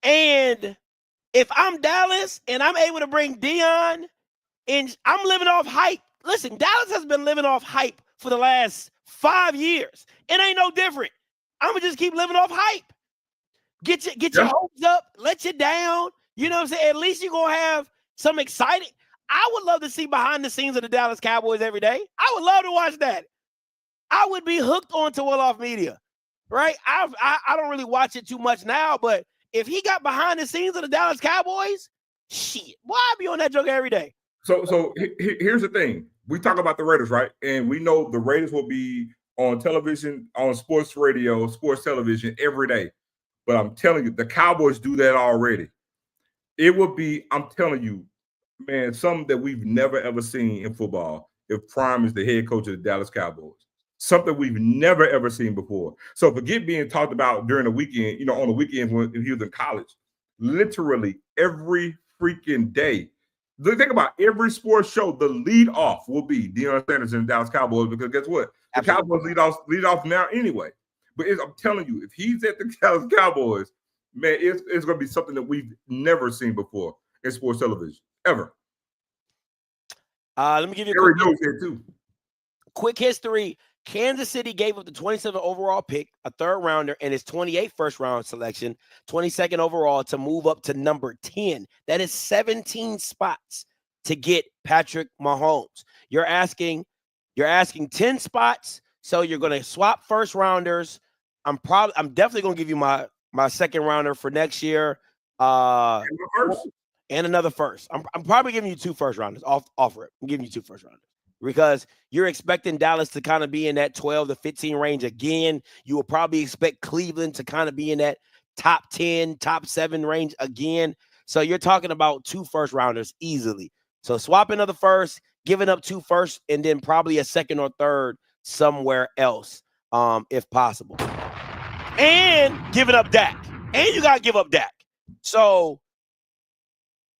And if I'm Dallas and I'm able to bring Dion and I'm living off hype. Listen, Dallas has been living off hype for the last 5 years. It ain't no different. I'm going to just keep living off hype. Get your hopes up, let you down. You know what I'm saying? At least you're going to have some exciting. I would love to see behind the scenes of the Dallas Cowboys every day. I would love to watch that. I would be hooked onto Well-Off Media, right? I don't really watch it too much now, but if he got behind the scenes of the Dallas Cowboys, shit, why I be on that joke every day? So here's the thing. We talk about the Raiders, right? And we know the Raiders will be on television, on sports radio, sports television every day. But I'm telling you, the Cowboys do that already. It would be, I'm telling you, man, something that we've never, ever seen in football if Prime is the head coach of the Dallas Cowboys. Something we've never, ever seen before. So forget being talked about during the weekend, on the weekend when he was in college. Literally every freaking day. Think about every sports show, the lead off will be Deion Sanders and the Dallas Cowboys, because guess what? The Cowboys lead off now anyway. But I'm telling you, if he's at the Dallas Cowboys, man, it's going to be something that we've never seen before in sports television, ever. Let me give you a quick history. Kansas City gave up the 27th overall pick, a third rounder, and his 28th first round selection, 22nd overall, to move up to number 10. That is 17 spots to get Patrick Mahomes. You're asking 10 spots, so you're going to swap first rounders. I'm definitely going to give you my second rounder for next year. And another first. I'm probably giving you 2 first rounders. Offer it. I'm giving you 2 first rounders, because you're expecting Dallas to kind of be in that 12 to 15 range again. You will probably expect Cleveland to kind of be in that top 10, top 7 range again. So you're talking about 2 first rounders easily. So swap another first, giving up 2 firsts, and then probably a second or third somewhere else, if possible. And giving up Dak. And you got to give up Dak. So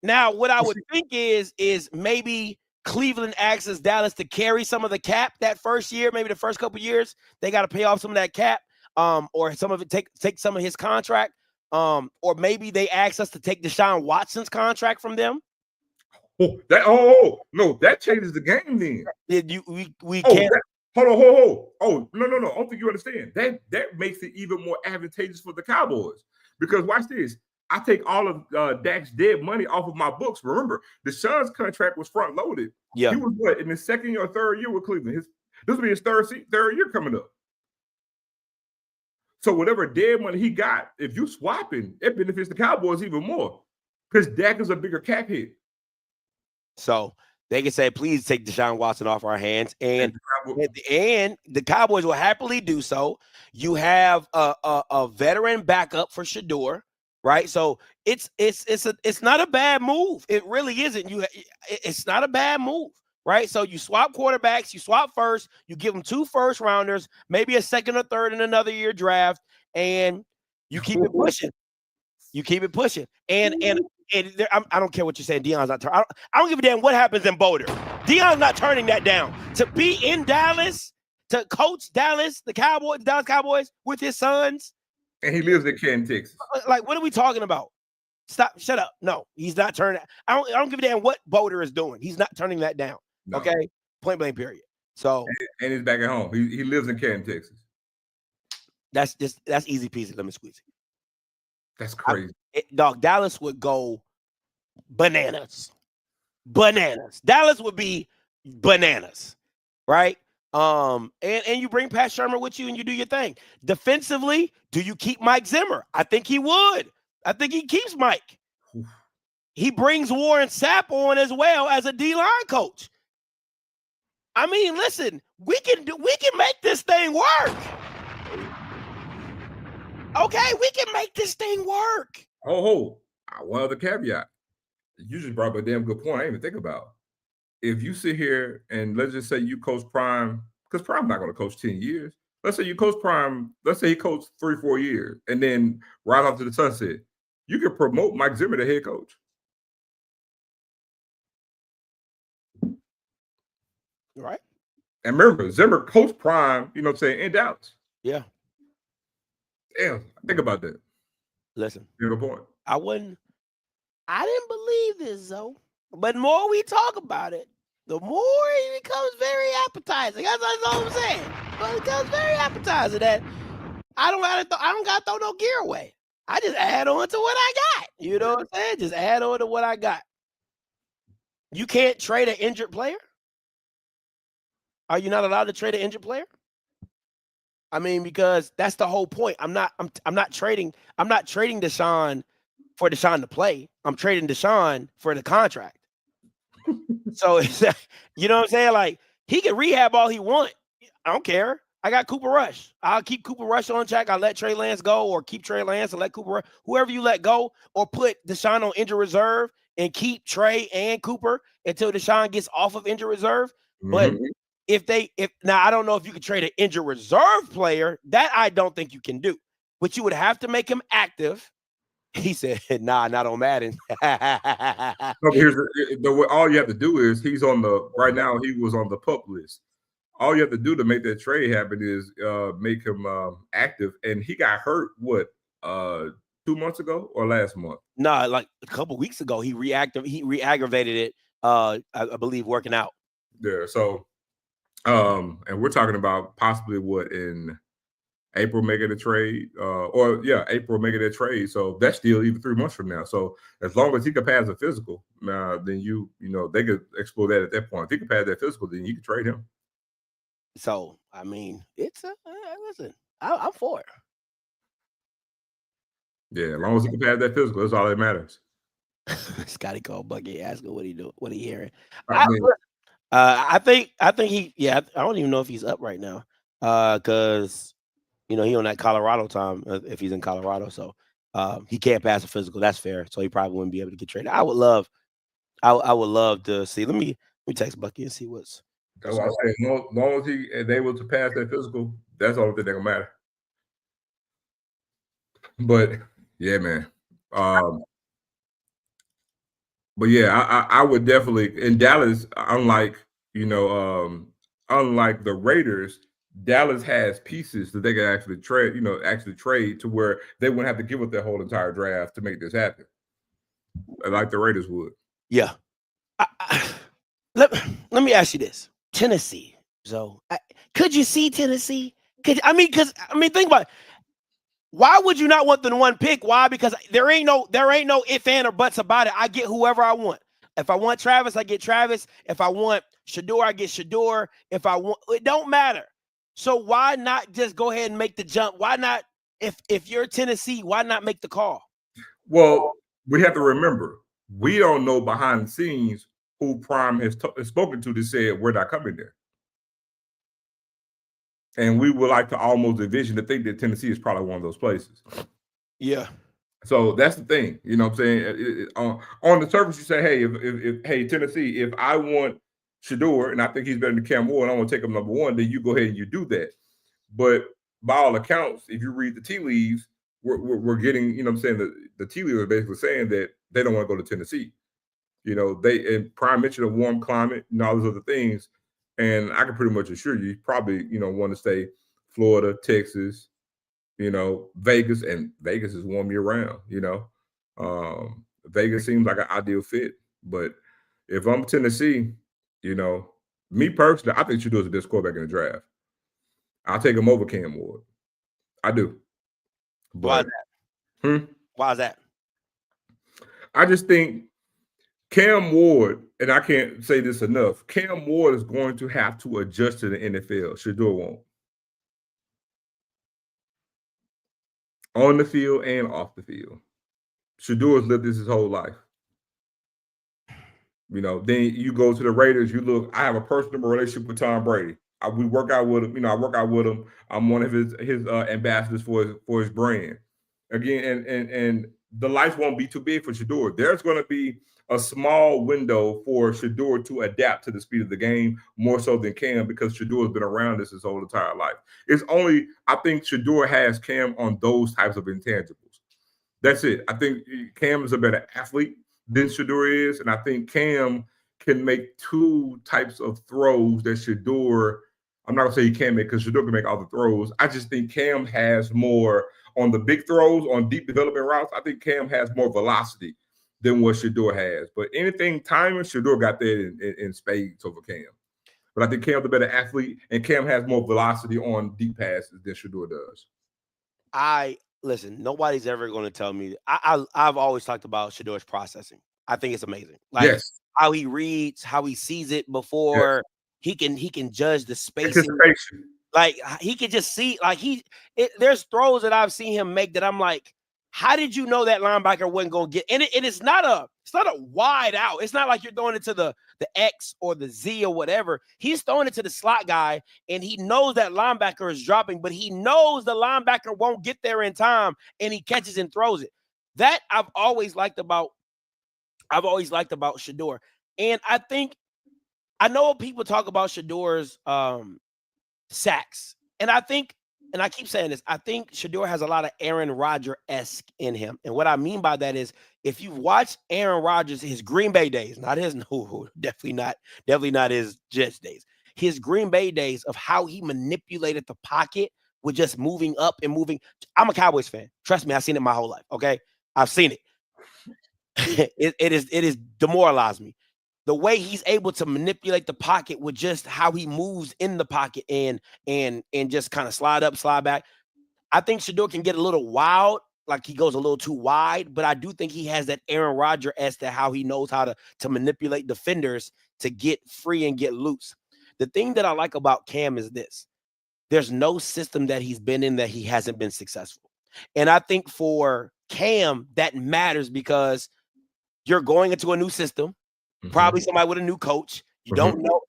now what I would think is maybe Cleveland asks Dallas to carry some of the cap that first year, maybe the first couple years. They got to pay off some of that cap, or some of it take some of his contract, or maybe they ask us to take Deshaun Watson's contract from them. No, that changes the game then. We can't. Hold on. Oh, no. I don't think you understand. That makes it even more advantageous for the Cowboys, because watch this. I take all of Dak's dead money off of my books. Remember, Deshaun's contract was front loaded. Yeah, he was in his second or third year with Cleveland. This will be his third year coming up. So whatever dead money he got, if you swapping, it benefits the Cowboys even more, because Dak is a bigger cap hit. So they can say, please take Deshaun Watson off our hands, and the Cowboys will happily do so. You have a veteran backup for Shador. Right, so it's not a bad move. It really isn't. It's not a bad move, right? So you swap quarterbacks, you swap first, you give them 2 first rounders, maybe a second or third in another year draft, and you keep it pushing. You keep it pushing, and I don't care what you're saying. Deion's not. I don't give a damn what happens in Boulder. Deion's not turning that down. To be in Dallas, to coach Dallas, the Dallas Cowboys with his sons. And he lives in Canton, Texas. Like, what are we talking about? Stop! Shut up! No, he's not turning. I don't give a damn what Boulder is doing. He's not turning that down. No. Okay, point blank. Period. So, and he's back at home. He lives in Canton, Texas. That's easy peasy. Let me squeeze it. That's crazy. Dallas would go bananas. Dallas would be bananas, right? And you bring Pat Shermer with you and you do your thing. Defensively, do you keep Mike Zimmer? I think he would. I think he keeps Mike. He brings Warren Sapp on as well as a D-line coach. I mean, listen, we can make this thing work. Okay, we can make this thing work. One other caveat. You just brought up a damn good point I didn't even think about. If you sit here and let's just say you coach Prime, because Prime's not going to coach 10 years. Let's say you coach Prime, let's say he coached 3-4 years, and then right off to the sunset, you can promote Mike Zimmer to head coach. Right. And remember, Zimmer coached Prime, you know what I'm saying, in Dallas. Yeah. Damn, think about that. Listen. Good point. I didn't believe this, though. But the more we talk about it, the more it becomes very appetizing. That's all I'm saying. But it becomes very appetizing that I don't gotta throw no gear away. I just add on to what I got. You know what I'm saying? Just add on to what I got. You can't trade an injured player? Are you not allowed to trade an injured player? I mean, because that's the whole point. I'm not trading Deshaun for Deshaun to play. I'm trading Deshaun for the contract. So it's, you know what I'm saying? Like, he can rehab all he want. I don't care. I got Cooper Rush. I'll keep Cooper Rush on track. I'll let Trey Lance go, or keep Trey Lance and let Cooper Rush, whoever you let go, or put Deshaun on injured reserve and keep Trey and Cooper until Deshaun gets off of injured reserve. But if now, I don't know if you could trade an injured reserve player. That I don't think you can do. But you would have to make him active. He said, "Nah, not on Madden." No, here's all you have to do is right now he was on the PUP list. All you have to do to make that trade happen is make him active. And he got hurt 2 months ago or last month? No, like a couple weeks ago. He re-aggravated it. I believe working out. Yeah. So, and we're talking about possibly in April making a trade, April making a trade. So that's still even 3 months from now. So as long as he can pass a physical, then they could explore that at that point. If he can pass that physical, then you can trade him. So I mean, it's listen, I'm for it. Yeah, as long as he can pass that physical, that's all that matters. Scotty called Bucky, asking what he do, what he hearing. I think he. Yeah, I don't even know if he's up right now. Because he on that Colorado time if he's in Colorado, so he can't pass a physical. That's fair. So he probably wouldn't be able to get traded. I would love to see. Let me text Bucky and see what's. That's what I'm saying. As long as he is able to pass that physical, that's the only thing that can matter. But yeah, man. But yeah, I would definitely in Dallas, unlike the Raiders, Dallas has pieces that they can actually trade to where they wouldn't have to give up their whole entire draft to make this happen, like the Raiders would. Yeah. Let me ask you this: Tennessee. So, could you see Tennessee? Think about it. Why would you not want the one pick? Why? Because there ain't no if, and, or buts about it. I get whoever I want. If I want Travis, I get Travis. If I want Shador, I get Shador. If I want, it don't matter. So why not just go ahead and make the jump? Why not, if you're Tennessee, why not make the call? Well, we have to remember, we don't know behind the scenes who Prime has spoken to said we're not coming there. And we would like to almost envision to think that Tennessee is probably one of those places. Yeah. So that's the thing. You know what I'm saying? On the surface, you say, hey, if Tennessee, if I want Shador and I think he's better than Cam Ward and I want to take him number one, then you go ahead and you do that. But by all accounts, if you read the tea leaves, we're getting, you know what I'm saying, the tea leaves are basically saying that they don't want to go to Tennessee. And Prime mentioned a warm climate and all those other things. And I can pretty much assure you probably, want to stay Florida, Texas, Vegas, and Vegas is warm year round, Vegas seems like an ideal fit. But if I'm Tennessee, me personally, I think Shador's the best quarterback in the draft. I'll take him over Cam Ward. I do. But, why is that? Why is that? I just think Cam Ward, and I can't say this enough, Cam Ward is going to have to adjust to the NFL. Shador won't. On the field and off the field. Shador's lived this his whole life. Then you go to the Raiders, you look, I have a personal relationship with Tom Brady. We work out with him, I work out with him. I'm one of his ambassadors for his brand. Again, and the life won't be too big for Shador. There's going to be a small window for Shador to adapt to the speed of the game more so than Cam, because Shador has been around this his whole entire life. I think Shador has Cam on those types of intangibles. That's it. I think Cam is a better athlete than Shador is, and I think Cam can make two types of throws that Shador, I'm not going to say he can't make because Shador can make all the throws. I just think Cam has more on the big throws, on deep development routes. I think Cam has more velocity than what Shador has. But anything timing, Shador got that in spades over Cam. But I think Cam's a better athlete, and Cam has more velocity on deep passes than Shador does. Listen, nobody's ever going to tell me. I've always talked about Shador's processing. I think it's amazing. Like Yes. how he reads, how he sees it before he can judge the spacing. Anticipation. Like he can just see, like there's throws that I've seen him make that I'm like, how did you know that linebacker wasn't going to get? And it's not a wide out. It's not like you're throwing it to the X or the Z or whatever. He's throwing it to the slot guy, and he knows that linebacker is dropping, but he knows the linebacker won't get there in time, and he catches and throws it. That I've always liked about Shedeur. And I know people talk about Shedur's sacks. And I keep saying this, I think Shedeur has a lot of Aaron Rodgers-esque in him. And what I mean by that is, if you've watched Aaron Rodgers, his Green Bay days, definitely not his Jets days, his Green Bay days of how he manipulated the pocket with just moving up and moving. I'm a Cowboys fan. Trust me, I've seen it my whole life. Okay. I've seen it. It is demoralized me. The way he's able to manipulate the pocket with just how he moves in the pocket and just kind of slide up, slide back. I think Shedeur can get a little wild, like he goes a little too wide, but I do think he has that Aaron Rodgers as to how he knows how to manipulate defenders to get free and get loose. The thing that I like about Cam is this. There's no system that he's been in that he hasn't been successful. And I think for Cam, that matters because you're going into a new system. Probably somebody with a new coach. You don't know.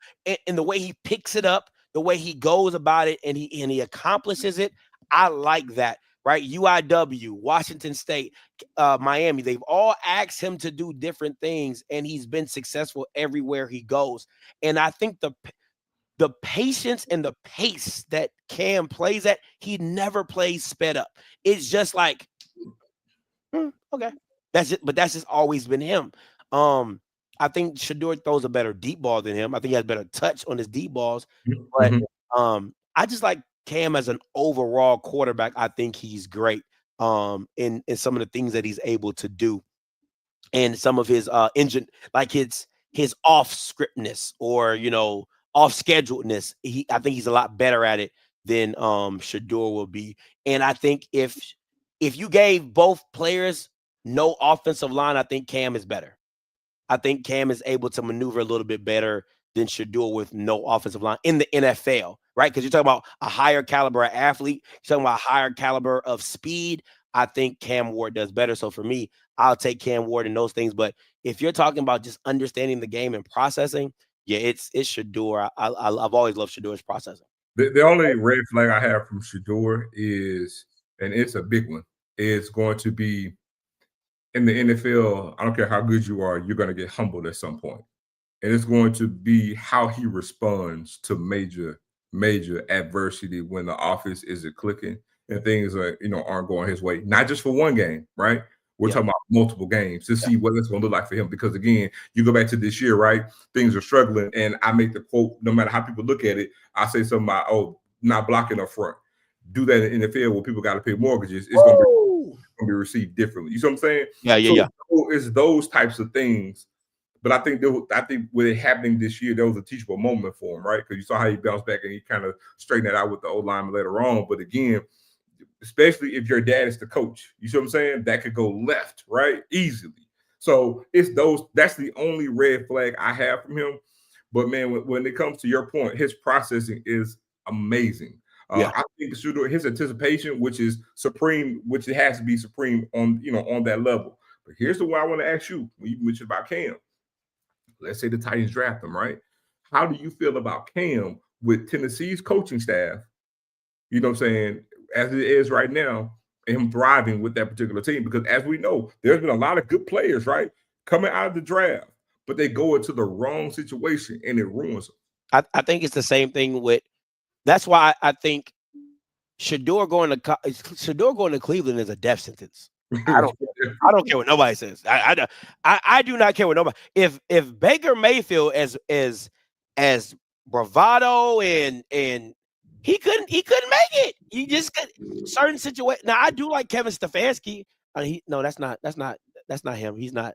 And the way he picks it up, the way he goes about it, and he accomplishes it, I like that, right? UIW, Washington State, Miami, they've all asked him to do different things, and he's been successful everywhere he goes. And I think the patience and the pace that Cam plays at, he never plays sped up. It's just like, okay. That's it, but that's just always been him. I think Shedeur throws a better deep ball than him. I think he has better touch on his deep balls. But I just like Cam as an overall quarterback. I think he's great in some of the things that he's able to do, and some of his engine, like his off scriptness or off scheduledness. I think he's a lot better at it than Shedeur will be. And I think if you gave both players no offensive line, I think Cam is better. I think Cam is able to maneuver a little bit better than Shedeur with no offensive line in the NFL, right? Because you're talking about a higher caliber athlete. You're talking about a higher caliber of speed. I think Cam Ward does better. So for me, I'll take Cam Ward in those things. But if you're talking about just understanding the game and processing, yeah, it's Shedeur. I've always loved Shedeur's processing. The only red flag I have from Shedeur is, and it's a big one, is going to be in the NFL. I don't care how good you are, you're going to get humbled at some point. And it's going to be how he responds to major adversity when the offense isn't clicking and things aren't going his way. Not just for one game, right? We're talking about multiple games to see what it's going to look like for him. Because again, you go back to this year, right? Things are struggling, and I make the quote, no matter how people look at it, I say something about, not blocking up front. Do that in the NFL where people got to pay mortgages. It's going to be received differently. You see what I'm saying? Yeah. So it's those types of things. But I think with it happening this year, there was a teachable moment for him, right? Because you saw how he bounced back and he kind of straightened that out with the O-lineman later on. But again, especially if your dad is the coach, you see what I'm saying? That could go left, right? Easily. So that's the only red flag I have from him. But man, when it comes to your point, his processing is amazing. I think his anticipation, which is supreme, which it has to be supreme on that level. But here's the one I want to ask you when you mentioned about Cam. Let's say the Titans draft him, right? How do you feel about Cam with Tennessee's coaching staff? You know what I'm saying? As it is right now, and him thriving with that particular team, because as we know, there's been a lot of good players, right, coming out of the draft, but they go into the wrong situation and it ruins them. I think it's the same thing with. That's why I think Shedeur going to Cleveland is a death sentence. I don't care what nobody says. I do not care what nobody. If Baker Mayfield as bravado and he couldn't make it. You just could certain situations. Now I do like Kevin Stefanski. That's not him. He's not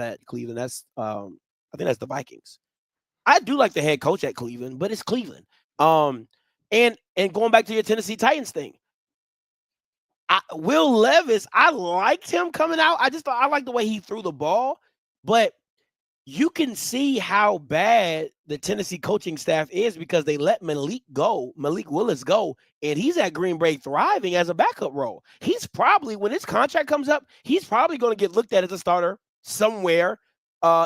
at Cleveland. That's I think that's the Vikings. I do like the head coach at Cleveland, but it's Cleveland. And going back to your Tennessee Titans thing, Will Levis, I liked him coming out. I just thought I liked the way he threw the ball. But you can see how bad the Tennessee coaching staff is because they let Malik Willis go, and he's at Green Bay thriving as a backup role. He's probably, when his contract comes up, he's probably going to get looked at as a starter somewhere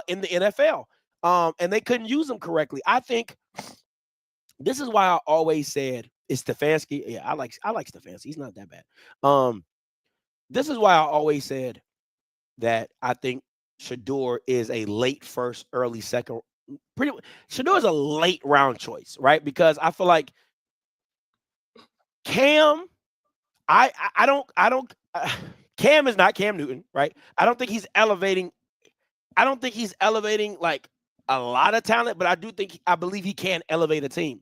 in the NFL. And they couldn't use him correctly. I think this is why I always said it's Stefanski. Yeah, I like Stefanski. He's not that bad. This is why I always said that I think Shedeur is a late first, early second. Shedeur is a late round choice, right? Because I feel like Cam, Cam is not Cam Newton, right? I don't think he's elevating like a lot of talent, but I believe he can elevate a team.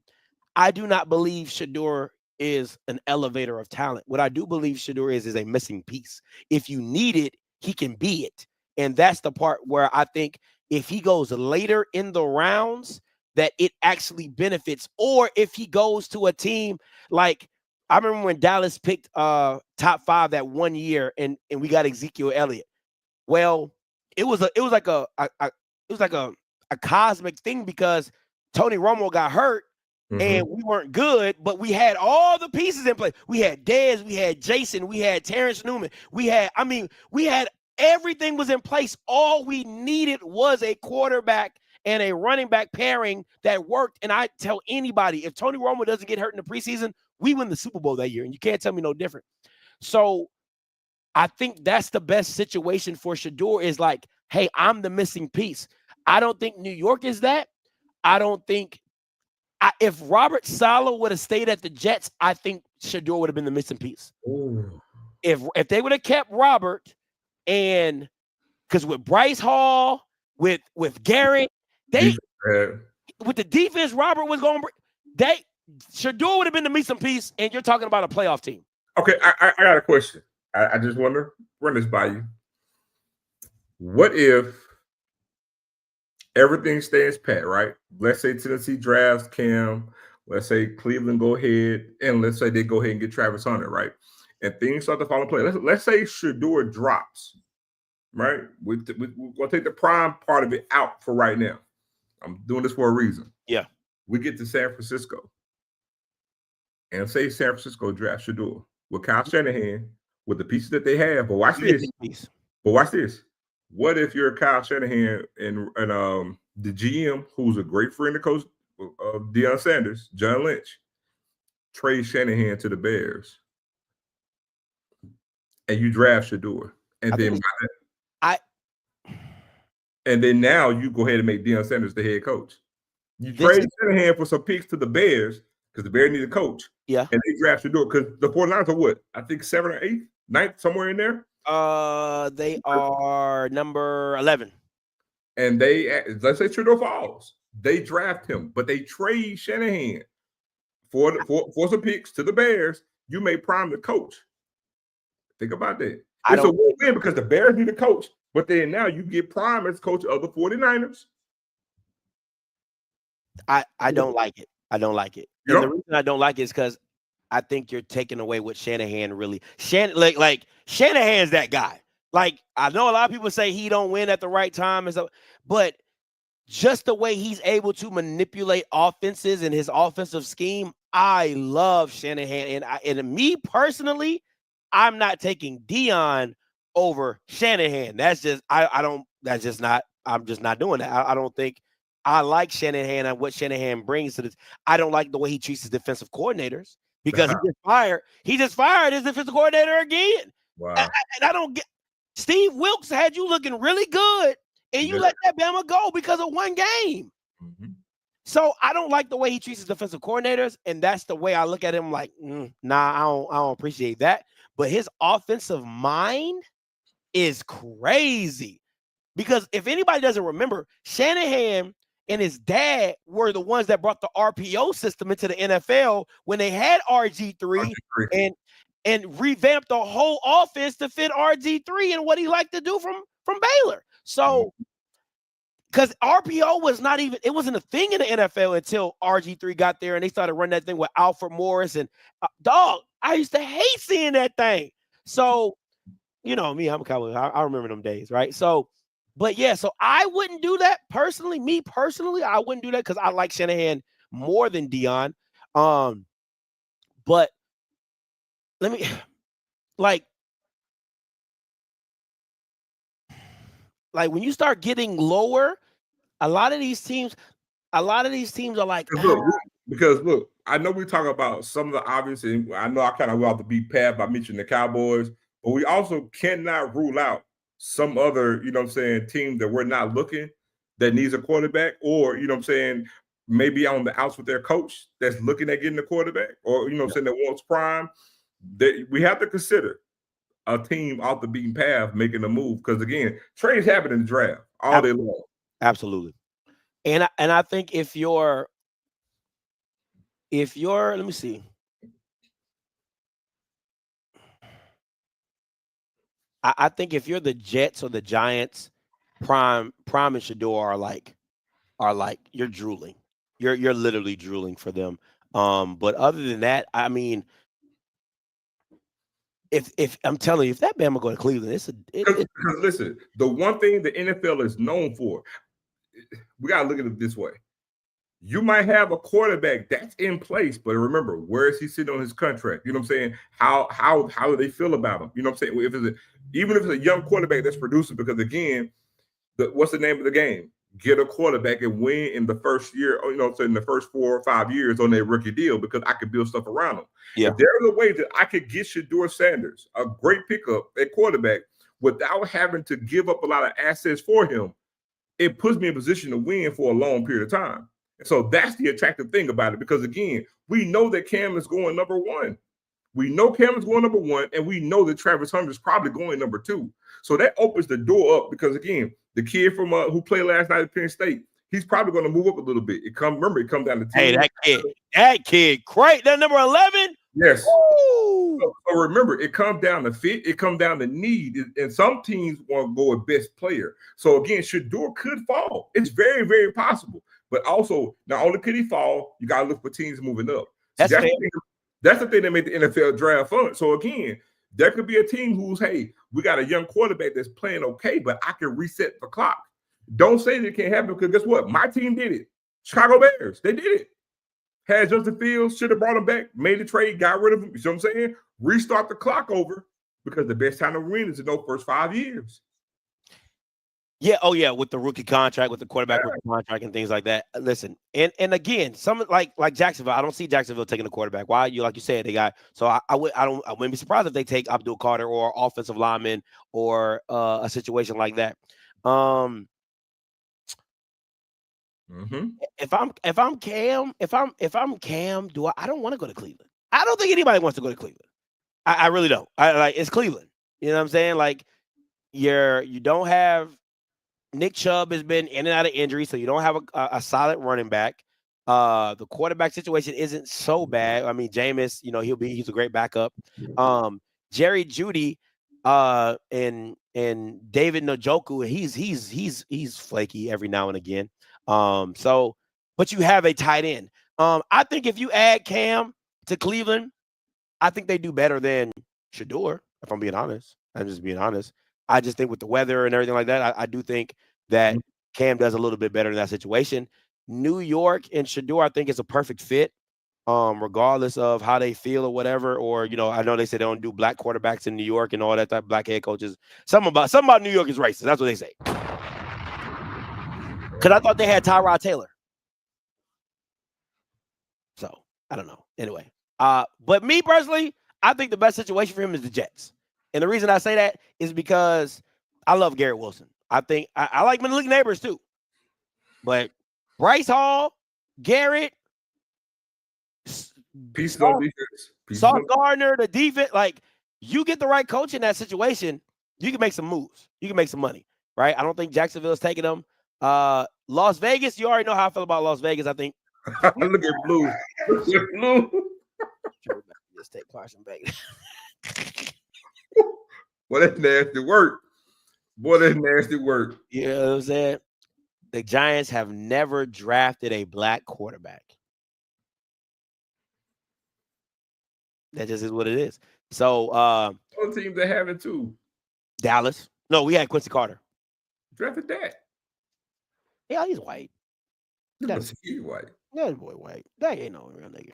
I do not believe Shedeur is an elevator of talent. What I do believe Shedeur is a missing piece. If you need it, he can be it. And that's the part where I think if he goes later in the rounds, that it actually benefits. Or if he goes to a team like, I remember when Dallas picked top 5 that 1 year and we got Ezekiel Elliott. Well, it was like a cosmic thing because Tony Romo got hurt and we weren't good, but we had all the pieces in place. We had Dez, we had Jason, we had Terrence Newman. We had everything was in place. All we needed was a quarterback and a running back pairing that worked. And I tell anybody, if Tony Romo doesn't get hurt in the preseason, we win the Super Bowl that year. And you can't tell me no different. So I think that's the best situation for Shedeur is like, hey, I'm the missing piece. I don't think New York is that. I don't think if Robert Saleh would have stayed at the Jets, I think Shedeur would have been the missing piece. Ooh. If they would have kept Robert, and because with Bryce Hall, with Garrett, with the defense Robert was going, Shedeur would have been the missing piece, and you're talking about a playoff team. Okay, I got a question. I just want to run this by you. What if everything stays pat, right? Let's say Tennessee drafts Cam. Let's say Cleveland go ahead, and let's say they go ahead and get Travis Hunter, right? And things start to fall in place. Let's say Shedeur drops, right? We'll take the prime part of it out for right now. I'm doing this for a reason. Yeah. We get to San Francisco. And say San Francisco drafts Shedeur with Kyle Shanahan, with the pieces that they have. But watch this. What if you're Kyle Shanahan and the GM, who's a great friend of Coach Deion Sanders, John Lynch, trade Shanahan to the Bears, and you draft Shedeur, and then now you go ahead and make Deion Sanders the head coach. You trade Shanahan for some picks to the Bears because the Bears need a coach. Yeah, and they draft Shedeur because the 49ers are what? I think 7th or 8th, 9th, somewhere in there. They are number 11. And let's say Shedeur falls. They draft him, but they trade Shanahan for some picks to the Bears. You may prime the coach. Think about that. It's a win-win because the Bears need a coach, but then now you get prime as coach of the 49ers. I don't like it. I don't like it. And the reason I don't like it is because I think you're taking away what Shanahan really. Like Shanahan's that guy. Like, I know a lot of people say he don't win at the right time and stuff, but just the way he's able to manipulate offenses and his offensive scheme, I love Shanahan. And me personally, I'm not taking Deion over Shanahan. That's just I'm just not doing that. I don't think I like Shanahan and what Shanahan brings to this. I don't like the way he treats his defensive coordinators because he just fired his defensive coordinator again. Wow. And I don't get Steve Wilkes had you looking really good, and you let that Bama go because of one game. Mm-hmm. So I don't like the way he treats his defensive coordinators, and that's the way I look at him. Like, nah, I don't appreciate that. But his offensive mind is crazy because if anybody doesn't remember, Shanahan and his dad were the ones that brought the RPO system into the NFL when they had RG3. and revamped the whole offense to fit RG3 and what he liked to do from Baylor. So, because RPO wasn't a thing in the NFL until RG3 got there and they started running that thing with Alfred Morris and I used to hate seeing that thing. So, you know me, I'm a Cowboy. I remember them days, right? So But yeah, so I wouldn't do that personally. Me personally, I wouldn't do that because I like Shanahan more than Dion. But let me like when you start getting lower, a lot of these teams are like, Because look, I know we talk about some of the obvious, and I know I kind of went off the beat path by mentioning the Cowboys, but we also cannot rule out some other, you know what I'm saying, team that we're not looking that needs a quarterback, or, you know what I'm saying, maybe on the outs with their coach that's looking at getting a quarterback, or, you know what I'm saying, that wants prime. That we have to consider a team off the beaten path making a move. Because again, trades happen in the draft all day long. Absolutely. And I think if you're let me see. I think if you're the Jets or the Giants, Prime and Shador are like you're drooling. You're literally drooling for them. But other than that, I mean, if I'm telling you, if that Bama go to Cleveland, because listen, the one thing the NFL is known for, we gotta look at it this way. You might have a quarterback that's in place, but remember, where is he sitting on his contract? You know what I'm saying? How do they feel about him? You know what I'm saying? Even if it's a young quarterback that's producing, because again, what's the name of the game? Get a quarterback and win in the first year, or, you know what I'm saying, the first 4 or 5 years on their rookie deal, because I could build stuff around them. Yeah. If there's a way that I could get Shador Sanders, a great pickup at quarterback, without having to give up a lot of assets for him, it puts me in position to win for a long period of time. And so that's the attractive thing about it, because again, we know that Cam is going number 1. We know Cam is going number 1, and we know that Travis Hunter is probably going number 2. So that opens the door up, because again, the kid from who played last night at Penn State, he's probably going to move up a little bit. It comes down to 10. Hey, that kid, great. That number 11. Yes. So remember, it comes down to fit. It comes down to need, and some teams want to go with best player. So again, Shador could fall. It's very, very possible. But also, not only could he fall, you got to look for teams moving up. That's the thing that made the NFL draft fun. So again, there could be a team who's, hey, we got a young quarterback that's playing okay, but I can reset the clock. Don't say that it can't happen, because guess what? My team did it. Chicago Bears, they did it. Had Justin Fields, should have brought him back, made the trade, got rid of him. You know what I'm saying? Restart the clock over, because the best time to win is in those first 5 years. Yeah, with the rookie contract, with the quarterback rookie contract and things like that. Listen, and again, some like Jacksonville, I don't see Jacksonville taking a quarterback. Why? Like you said, they got. So I wouldn't be surprised if they take Abdul Carter or offensive lineman or a situation like that. If I'm Cam, I don't want to go to Cleveland. I don't think anybody wants to go to Cleveland. I really don't. It's Cleveland. You know what I'm saying? Like you don't have. Nick Chubb has been in and out of injury, so you don't have a solid running back. The quarterback situation isn't so bad. I mean, Jameis, he's a great backup. Jerry Jeudy and David Njoku, he's flaky every now and again. But you have a tight end. I think if you add Cam to Cleveland, I think they do better than Shador, if I'm being honest. I'm just being honest. I just think with the weather and everything like that, I do think that Cam does a little bit better in that situation. New York and Shador, I think, is a perfect fit, regardless of how they feel or whatever. Or, I know they say they don't do black quarterbacks in New York and all that type, black head coaches. Something about New York is racist. That's what they say. Because I thought they had Tyrod Taylor. So, I don't know. Anyway. But me personally, I think the best situation for him is the Jets. And the reason I say that is because I love Garrett Wilson. I think I like Malik Neighbors too. But Bryce Hall, Garrett, Sauce Gardner, the defense, like you get the right coach in that situation, you can make some moves. You can make some money, right? I don't think Jacksonville is taking them. Las Vegas, you already know how I feel about Las Vegas. I think. Look at Blue. Look at Blue. Just take Carson back. Well, that's nasty work. Boy, that's nasty work. You know what I'm saying? The Giants have never drafted a black quarterback. That just is what it is. So other teams that have it too. Dallas. No, we had Quincy Carter. Drafted Dak. Yeah, he's white. He's white. Yeah, boy, white. That ain't no real nigga.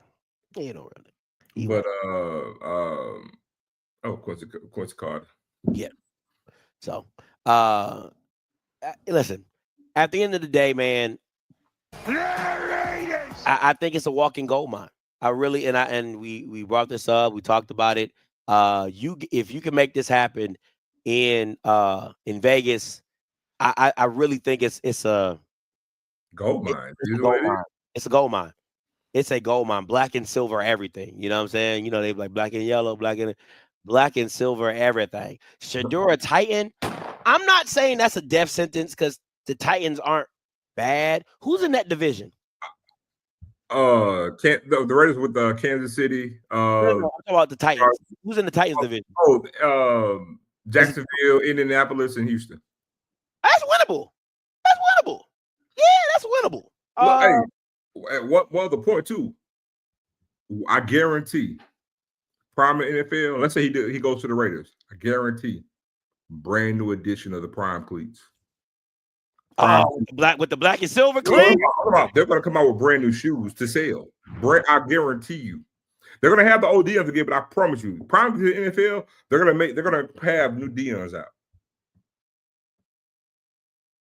He ain't no real nigga. He But white. Quincy Carter. Yeah. So, listen. At the end of the day, man, I think it's a walking gold mine. I really and we brought this up. We talked about it. If you can make this happen in Vegas, I really think it's a gold mine. It's a gold mine. It's a gold mine. It's a gold mine. Black and silver, everything. You know what I'm saying? You know, they like black and yellow, black and silver, everything. Shedeur Titan. I'm not saying that's a death sentence because the Titans aren't bad. Who's in that division? The Raiders with Kansas City. No, I'm talking about the Titans. Who's in the Titans division? Jacksonville, Indianapolis, and Houston. That's winnable. That's winnable. Yeah, that's winnable. Well, the point too. I guarantee, prime in the NFL. Let's say he goes to the Raiders. I guarantee, brand new edition of the prime cleats. With the black and silver cleat. They're going to come out with brand new shoes to sell. I guarantee you. They're going to have the old Deions again, but I promise you, prime to the NFL, they're going to have new Deions out.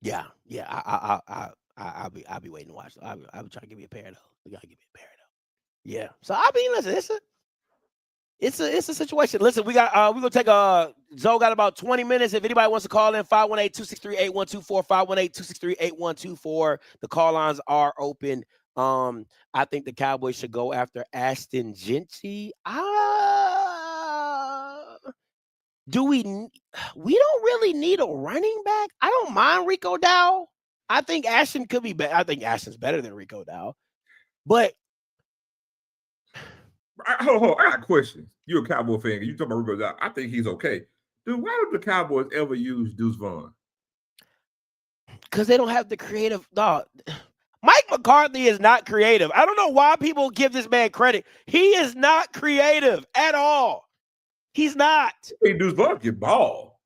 Yeah. I'll be waiting to watch. I'll be trying to give me a pair though. You gotta give me a pair though. Yeah. So I mean, listen, it's a situation. Listen, we're gonna take Zoe got about 20 minutes. If anybody wants to call in, 518-263-8124, 518-263-8124. The call lines are open. I think the Cowboys should go after Ashton Genty. We don't really need a running back. I don't mind Rico Dowell. I think Ashton could be better. I think Ashton's better than Rico Dowell. But I got a question. You're a Cowboy fan. You talking about Rico Dowell. I think he's okay. Dude, why did the Cowboys ever use Deuce Vaughn? Because they don't have the creative dog. Mike McCarthy is not creative. I don't know why people give this man credit. He is not creative at all. He's not. Hey, Deuce Vaughn get ball.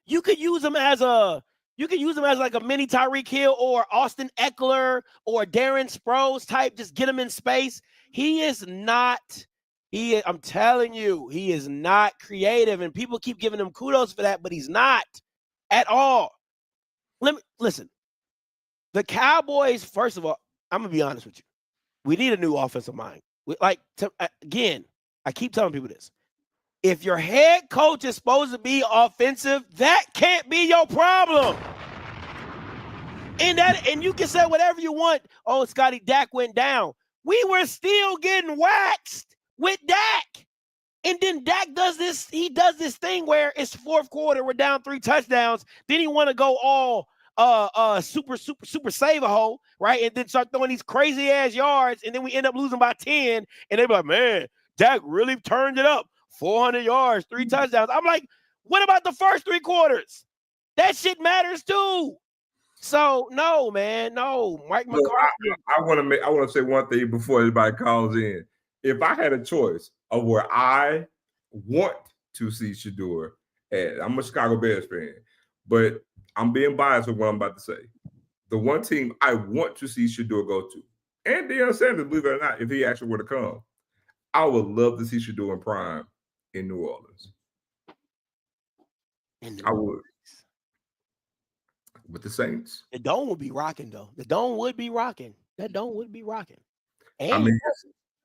You could use him as like a mini Tyreek Hill or Austin Eckler or Darren Sproles type. Just get him in space. He is not. I'm telling you, he is not creative, and people keep giving him kudos for that, but he's not at all. Listen. The Cowboys, first of all, I'm gonna be honest with you. We need a new offensive mind. Again, I keep telling people this. If your head coach is supposed to be offensive, that can't be your problem. And you can say whatever you want. Oh, Scotty, Dak went down. We were still getting waxed with Dak. And then Dak does this. He does this thing where it's fourth quarter. We're down 3 touchdowns. Then he want to go all super save a hole, right? And then start throwing these crazy ass yards. And then we end up losing by 10. And they be like, man, Dak really turned it up. 400 yards, 3 touchdowns. I'm like, what about the first 3 quarters? That shit matters too. So no, man, no. Mike McCarthy. I want to say one thing before everybody calls in. If I had a choice of where I want to see Shedeur at, I'm a Chicago Bears fan, but I'm being biased with what I'm about to say. The one team I want to see Shedeur go to, and Deion Sanders, believe it or not, if he actually were to come, I would love to see Shedeur in prime in New Orleans. I would. With the Saints. The Dome would be rocking, though. The Dome would be rocking. That Dome would be rocking. And I mean,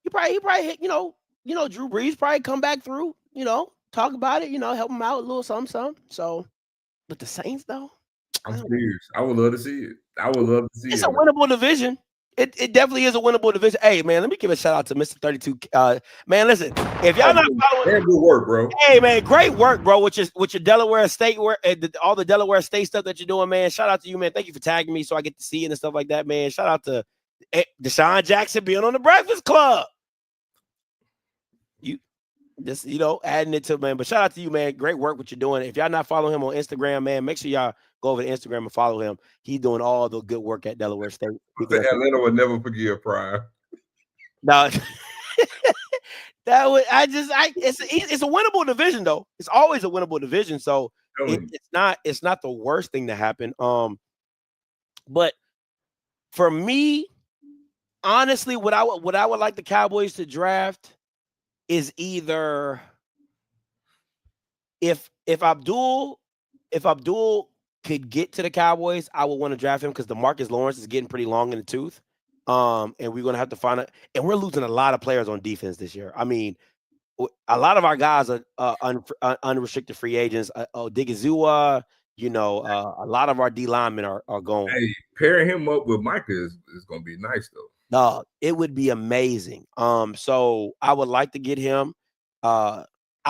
he probably hit, Drew Brees probably come back through, talk about it, help him out a little something. So, but the Saints, though, I'm serious. I would love to see it. It's a winnable division. It definitely is a winnable division. Hey, man, let me give a shout out to Mr. 32. Man, listen, if y'all not following, good work, bro. Hey, man, great work, bro. With your Delaware State work, all the Delaware State stuff that you're doing, man. Shout out to you, man. Thank you for tagging me so I get to see it and stuff like that, man. Shout out to Deshaun Jackson being on the Breakfast Club. You just adding it to, man. But shout out to you, man. Great work what you're doing. If y'all not following him on Instagram, man, make sure y'all go over to Instagram and follow him. He's doing all the good work at Delaware State. Atlanta would never forgive Prime. No, That would it's a winnable division though. It's always a winnable division, so it's not the worst thing to happen. But for me, honestly, what I would like the Cowboys to draft is either if Abdul could get to the Cowboys, I would want to draft him because DeMarcus Lawrence is getting pretty long in the tooth. And we're gonna have to find it. And we're losing a lot of players on defense this year. I mean, a lot of our guys are unrestricted free agents. Odigizua, a lot of our D linemen are going. Hey, pairing him up with Micah is going to be nice though. No, it would be amazing. So I would like to get him. I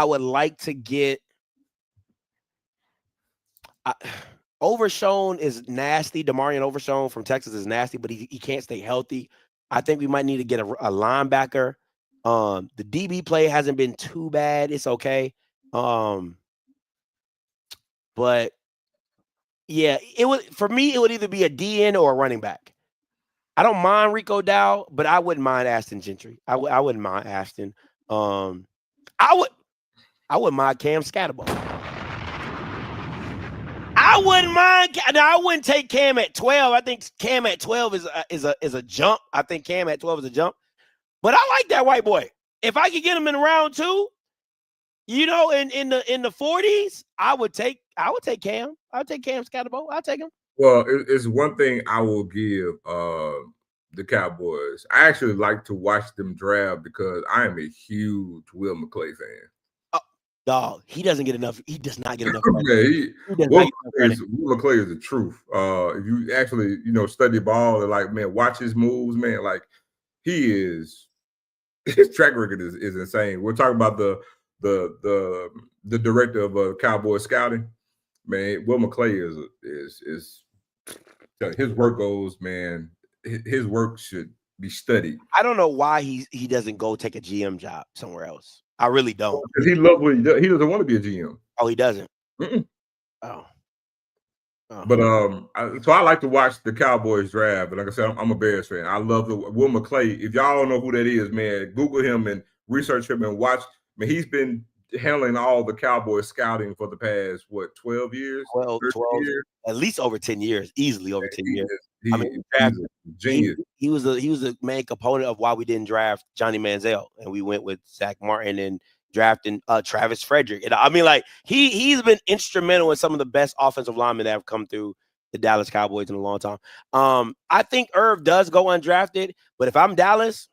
would like to get. Overshown is nasty. Demarion Overshown from Texas is nasty, but he can't stay healthy. I think we might need to get a linebacker. The DB play hasn't been too bad. It's okay. But yeah, it would either be a DN or a running back. I don't mind Rico Dow, but I wouldn't mind Ashton Gentry. I wouldn't mind Ashton. I wouldn't mind Cam Scatterbo. I wouldn't mind. Now, I wouldn't take Cam at 12. I think Cam at 12 is a jump. I think Cam at 12 is a jump. But I like that white boy. If I could get him in round 2, in the 40s, I would take Cam. I would take Cam Scatterbo. I'll take him. Well, it's one thing I will give the Cowboys. I actually like to watch them draft because I am a huge Will McClay fan. Dog, he doesn't get enough. He does not get enough. Will McClay is the truth. If you actually, study ball and watch his moves, man, his track record is insane. We're talking about the director of Cowboy scouting, man. Will McClay is his work goes, man. His work should be studied. I don't know why he doesn't go take a GM job somewhere else. I really don't. Because he loves what he does. He doesn't want to be a GM. Oh, he doesn't. Oh. But so I like to watch the Cowboys draft. But like I said, I'm a Bears fan. I love Will McClay. If y'all don't know who that is, man, Google him and research him and watch. I mean, he's been handling all the Cowboys scouting for the past 12 years? 12 years? At least over 10 years, easily over 10 years. He's a genius. He was the main component of why we didn't draft Johnny Manziel, and we went with Zach Martin and drafting Travis Frederick. And I mean, he's been instrumental in some of the best offensive linemen that have come through the Dallas Cowboys in a long time. I think Irv does go undrafted, but if I'm Dallas,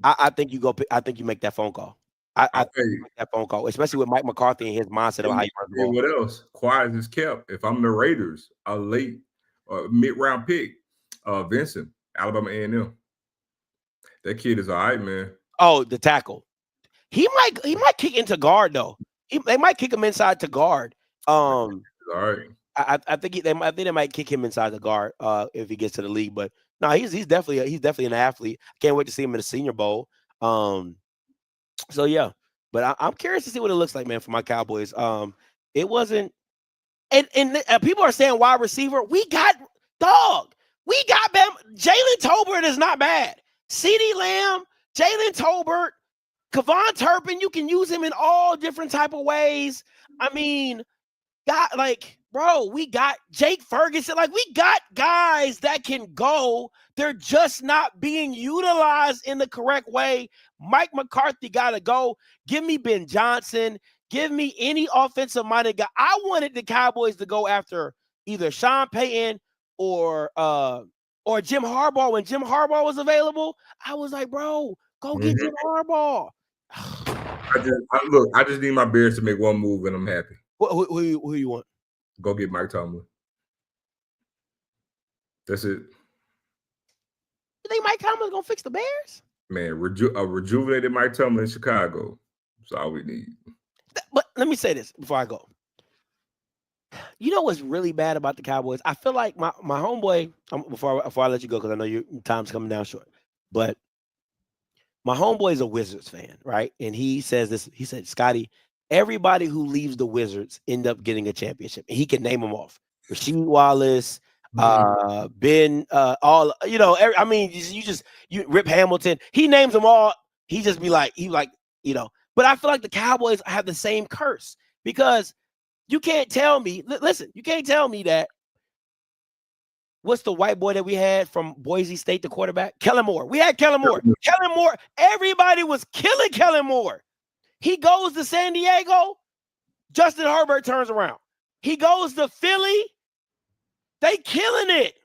I think you go. I think you make that phone call. I think you make that phone call, especially with Mike McCarthy and his mindset of how you run the ball. What else? Quiet as kept. If I'm the Raiders, a late mid-round pick, Vincent, Alabama A&M. That kid is all right, man. Oh, the tackle. He might kick into guard though. They might kick him inside to guard. All right. I think they might kick him inside the guard if he gets to the league. But no, he's definitely an athlete. I can't wait to see him in the Senior Bowl. So yeah, but I'm curious to see what it looks like, man, for my Cowboys. It wasn't, and people are saying wide receiver. We got Bam. Jalen Tolbert is not bad. CeeDee Lamb, Jalen Tolbert, Kevon Turpin. You can use him in all different type of ways. I mean, we got Jake Ferguson. We got guys that can go. They're just not being utilized in the correct way. Mike McCarthy got to go. Give me Ben Johnson. Give me any offensive-minded guy. I wanted the Cowboys to go after either Sean Payton or Jim Harbaugh. When Jim Harbaugh was available, I was like, bro, go get Jim Harbaugh. I just need my Bears to make one move, and I'm happy. Who you want? Go get Mike Tomlin. That's it. You think Mike Tomlin's gonna fix the Bears? Man, a rejuvenated Mike Tomlin in Chicago. That's all we need. But let me say this before I go. You know what's really bad about the Cowboys? I feel like my homeboy. Before I let you go, because I know your time's coming down short. But my homeboy is a Wizards fan, right? And he says this. He said, Scotty, everybody who leaves the Wizards end up getting a championship. And he can name them off. Rasheed Wallace, Ben, all I mean, you Rip Hamilton. He names them all. He just be like, But I feel like the Cowboys have the same curse because you can't tell me. Listen, you can't tell me that. What's the white boy that we had from Boise State, the quarterback? Kellen Moore. We had Kellen Moore. Kellen Moore. Everybody was killing Kellen Moore. He goes to San Diego. Justin Herbert turns around. He goes to Philly. They killing it.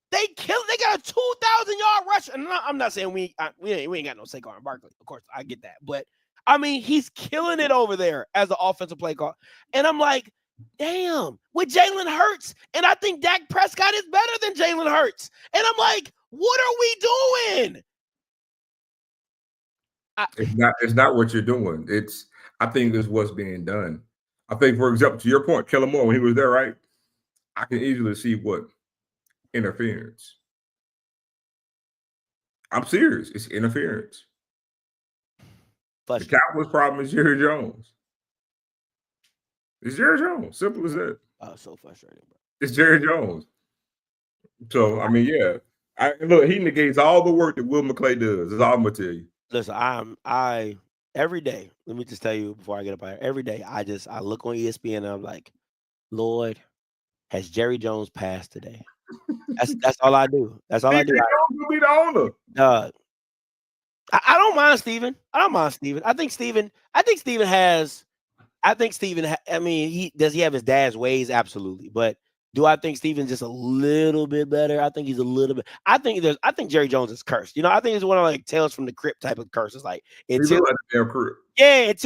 They got a 2,000-yard rush. And I'm not saying we ain't got no Saquon Barkley. Of course, I get that. But, I mean, he's killing it over there as an offensive play call. And I'm like, damn, with Jalen Hurts. And I think Dak Prescott is better than Jalen Hurts. And I'm like, what are we doing? It's not what you're doing. I think it's what's being done. I think, for example, to your point, Kellen Moore, when he was there, right? I can easily see what interference. I'm serious. It's interference. The Cowboys' problem is Jerry Jones. It's Jerry Jones. Simple as that. Oh, so frustrating, bro. It's Jerry Jones. So, I mean, yeah. Look, he negates all the work that Will McClay does. That's all I'm going to tell you. Listen, I every day, let me just tell you before I get up out here, every day I look on ESPN and I'm like, Lord, has Jerry Jones passed today? That's all I do. That's all I do. You'll be the owner. I don't mind Steven. I think Steven has. I mean, does he have his dad's ways? Absolutely. But do I think Steven's just a little bit better? I think he's a little bit. I think Jerry Jones is cursed. I think it's one of like Tales from the Crypt type of curses. Like until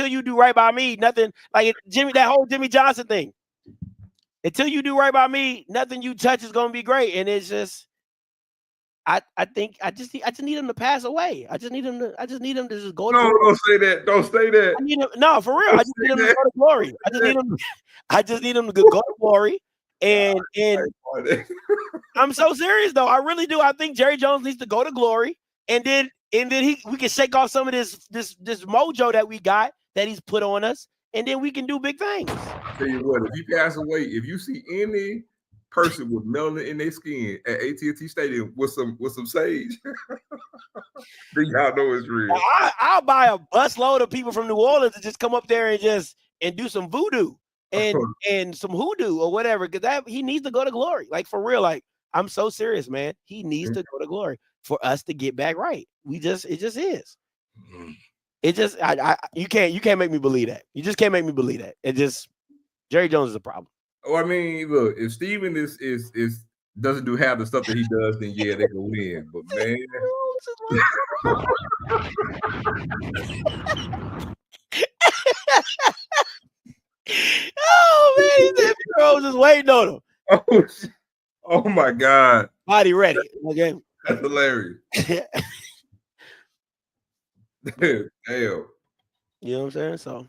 you do right by me, nothing like that whole Jimmy Johnson thing. Until you do right by me, nothing you touch is gonna be great. And it's just, I just need him to pass away. I just need him to just go. No, don't say that. Don't say that. I need him, no, for real. I just need him to go to glory. I just need him to go to glory. And I'm so serious though. I really do. I think Jerry Jones needs to go to glory, and then we can shake off some of this mojo that we got that he's put on us, and then we can do big things. I'll tell you what, if you pass away, if you see any person with melanin in their skin at AT&T Stadium with some sage, then y'all know it's real. I'll buy a busload of people from New Orleans to just come up there and do some voodoo and some hoodoo or whatever, because he needs to go to glory. Like for real, like I'm so serious, man. He needs to go to glory for us to get back right. It just is. It just you can't make me believe that. You just can't make me believe that. It just Jerry Jones is a problem. Oh, I mean, look, if Steven is doesn't do half the stuff that he does, then yeah, they can win. But man, oh man, Rose is waiting on him. Oh my God, body ready. Okay, that's hilarious. Damn. You know what I'm saying? So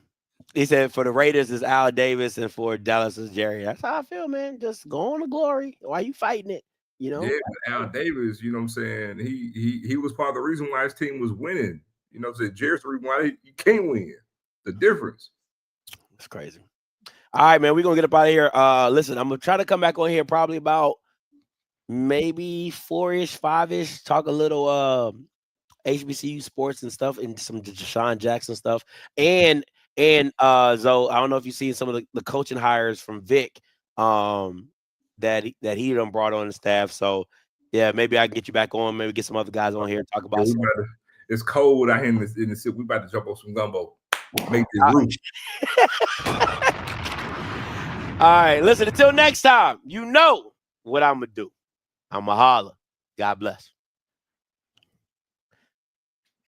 he said for the Raiders is Al Davis and for Dallas is Jerry. That's how I feel, man. Just go on to glory. Why you fighting it? Yeah, but Al Davis, you know what I'm saying? He was part of the reason why his team was winning. You know what I'm saying? Jerry's the reason why he can't win. The difference. It's crazy. All right, man. We're gonna get up out of here. Listen, I'm gonna try to come back on here probably about maybe 4-ish, 5-ish, talk a little HBCU sports and stuff, and some Deshaun Jackson stuff. And Zoe, I don't know if you've seen some of the coaching hires from Vic that he done brought on the staff. So yeah, maybe I can get you back on, maybe get some other guys on here and talk about it's cold out here in the city. We about to jump on some gumbo. Make this roof. All right, listen, until next time, you know what I'm gonna do. I'm gonna holler. God bless.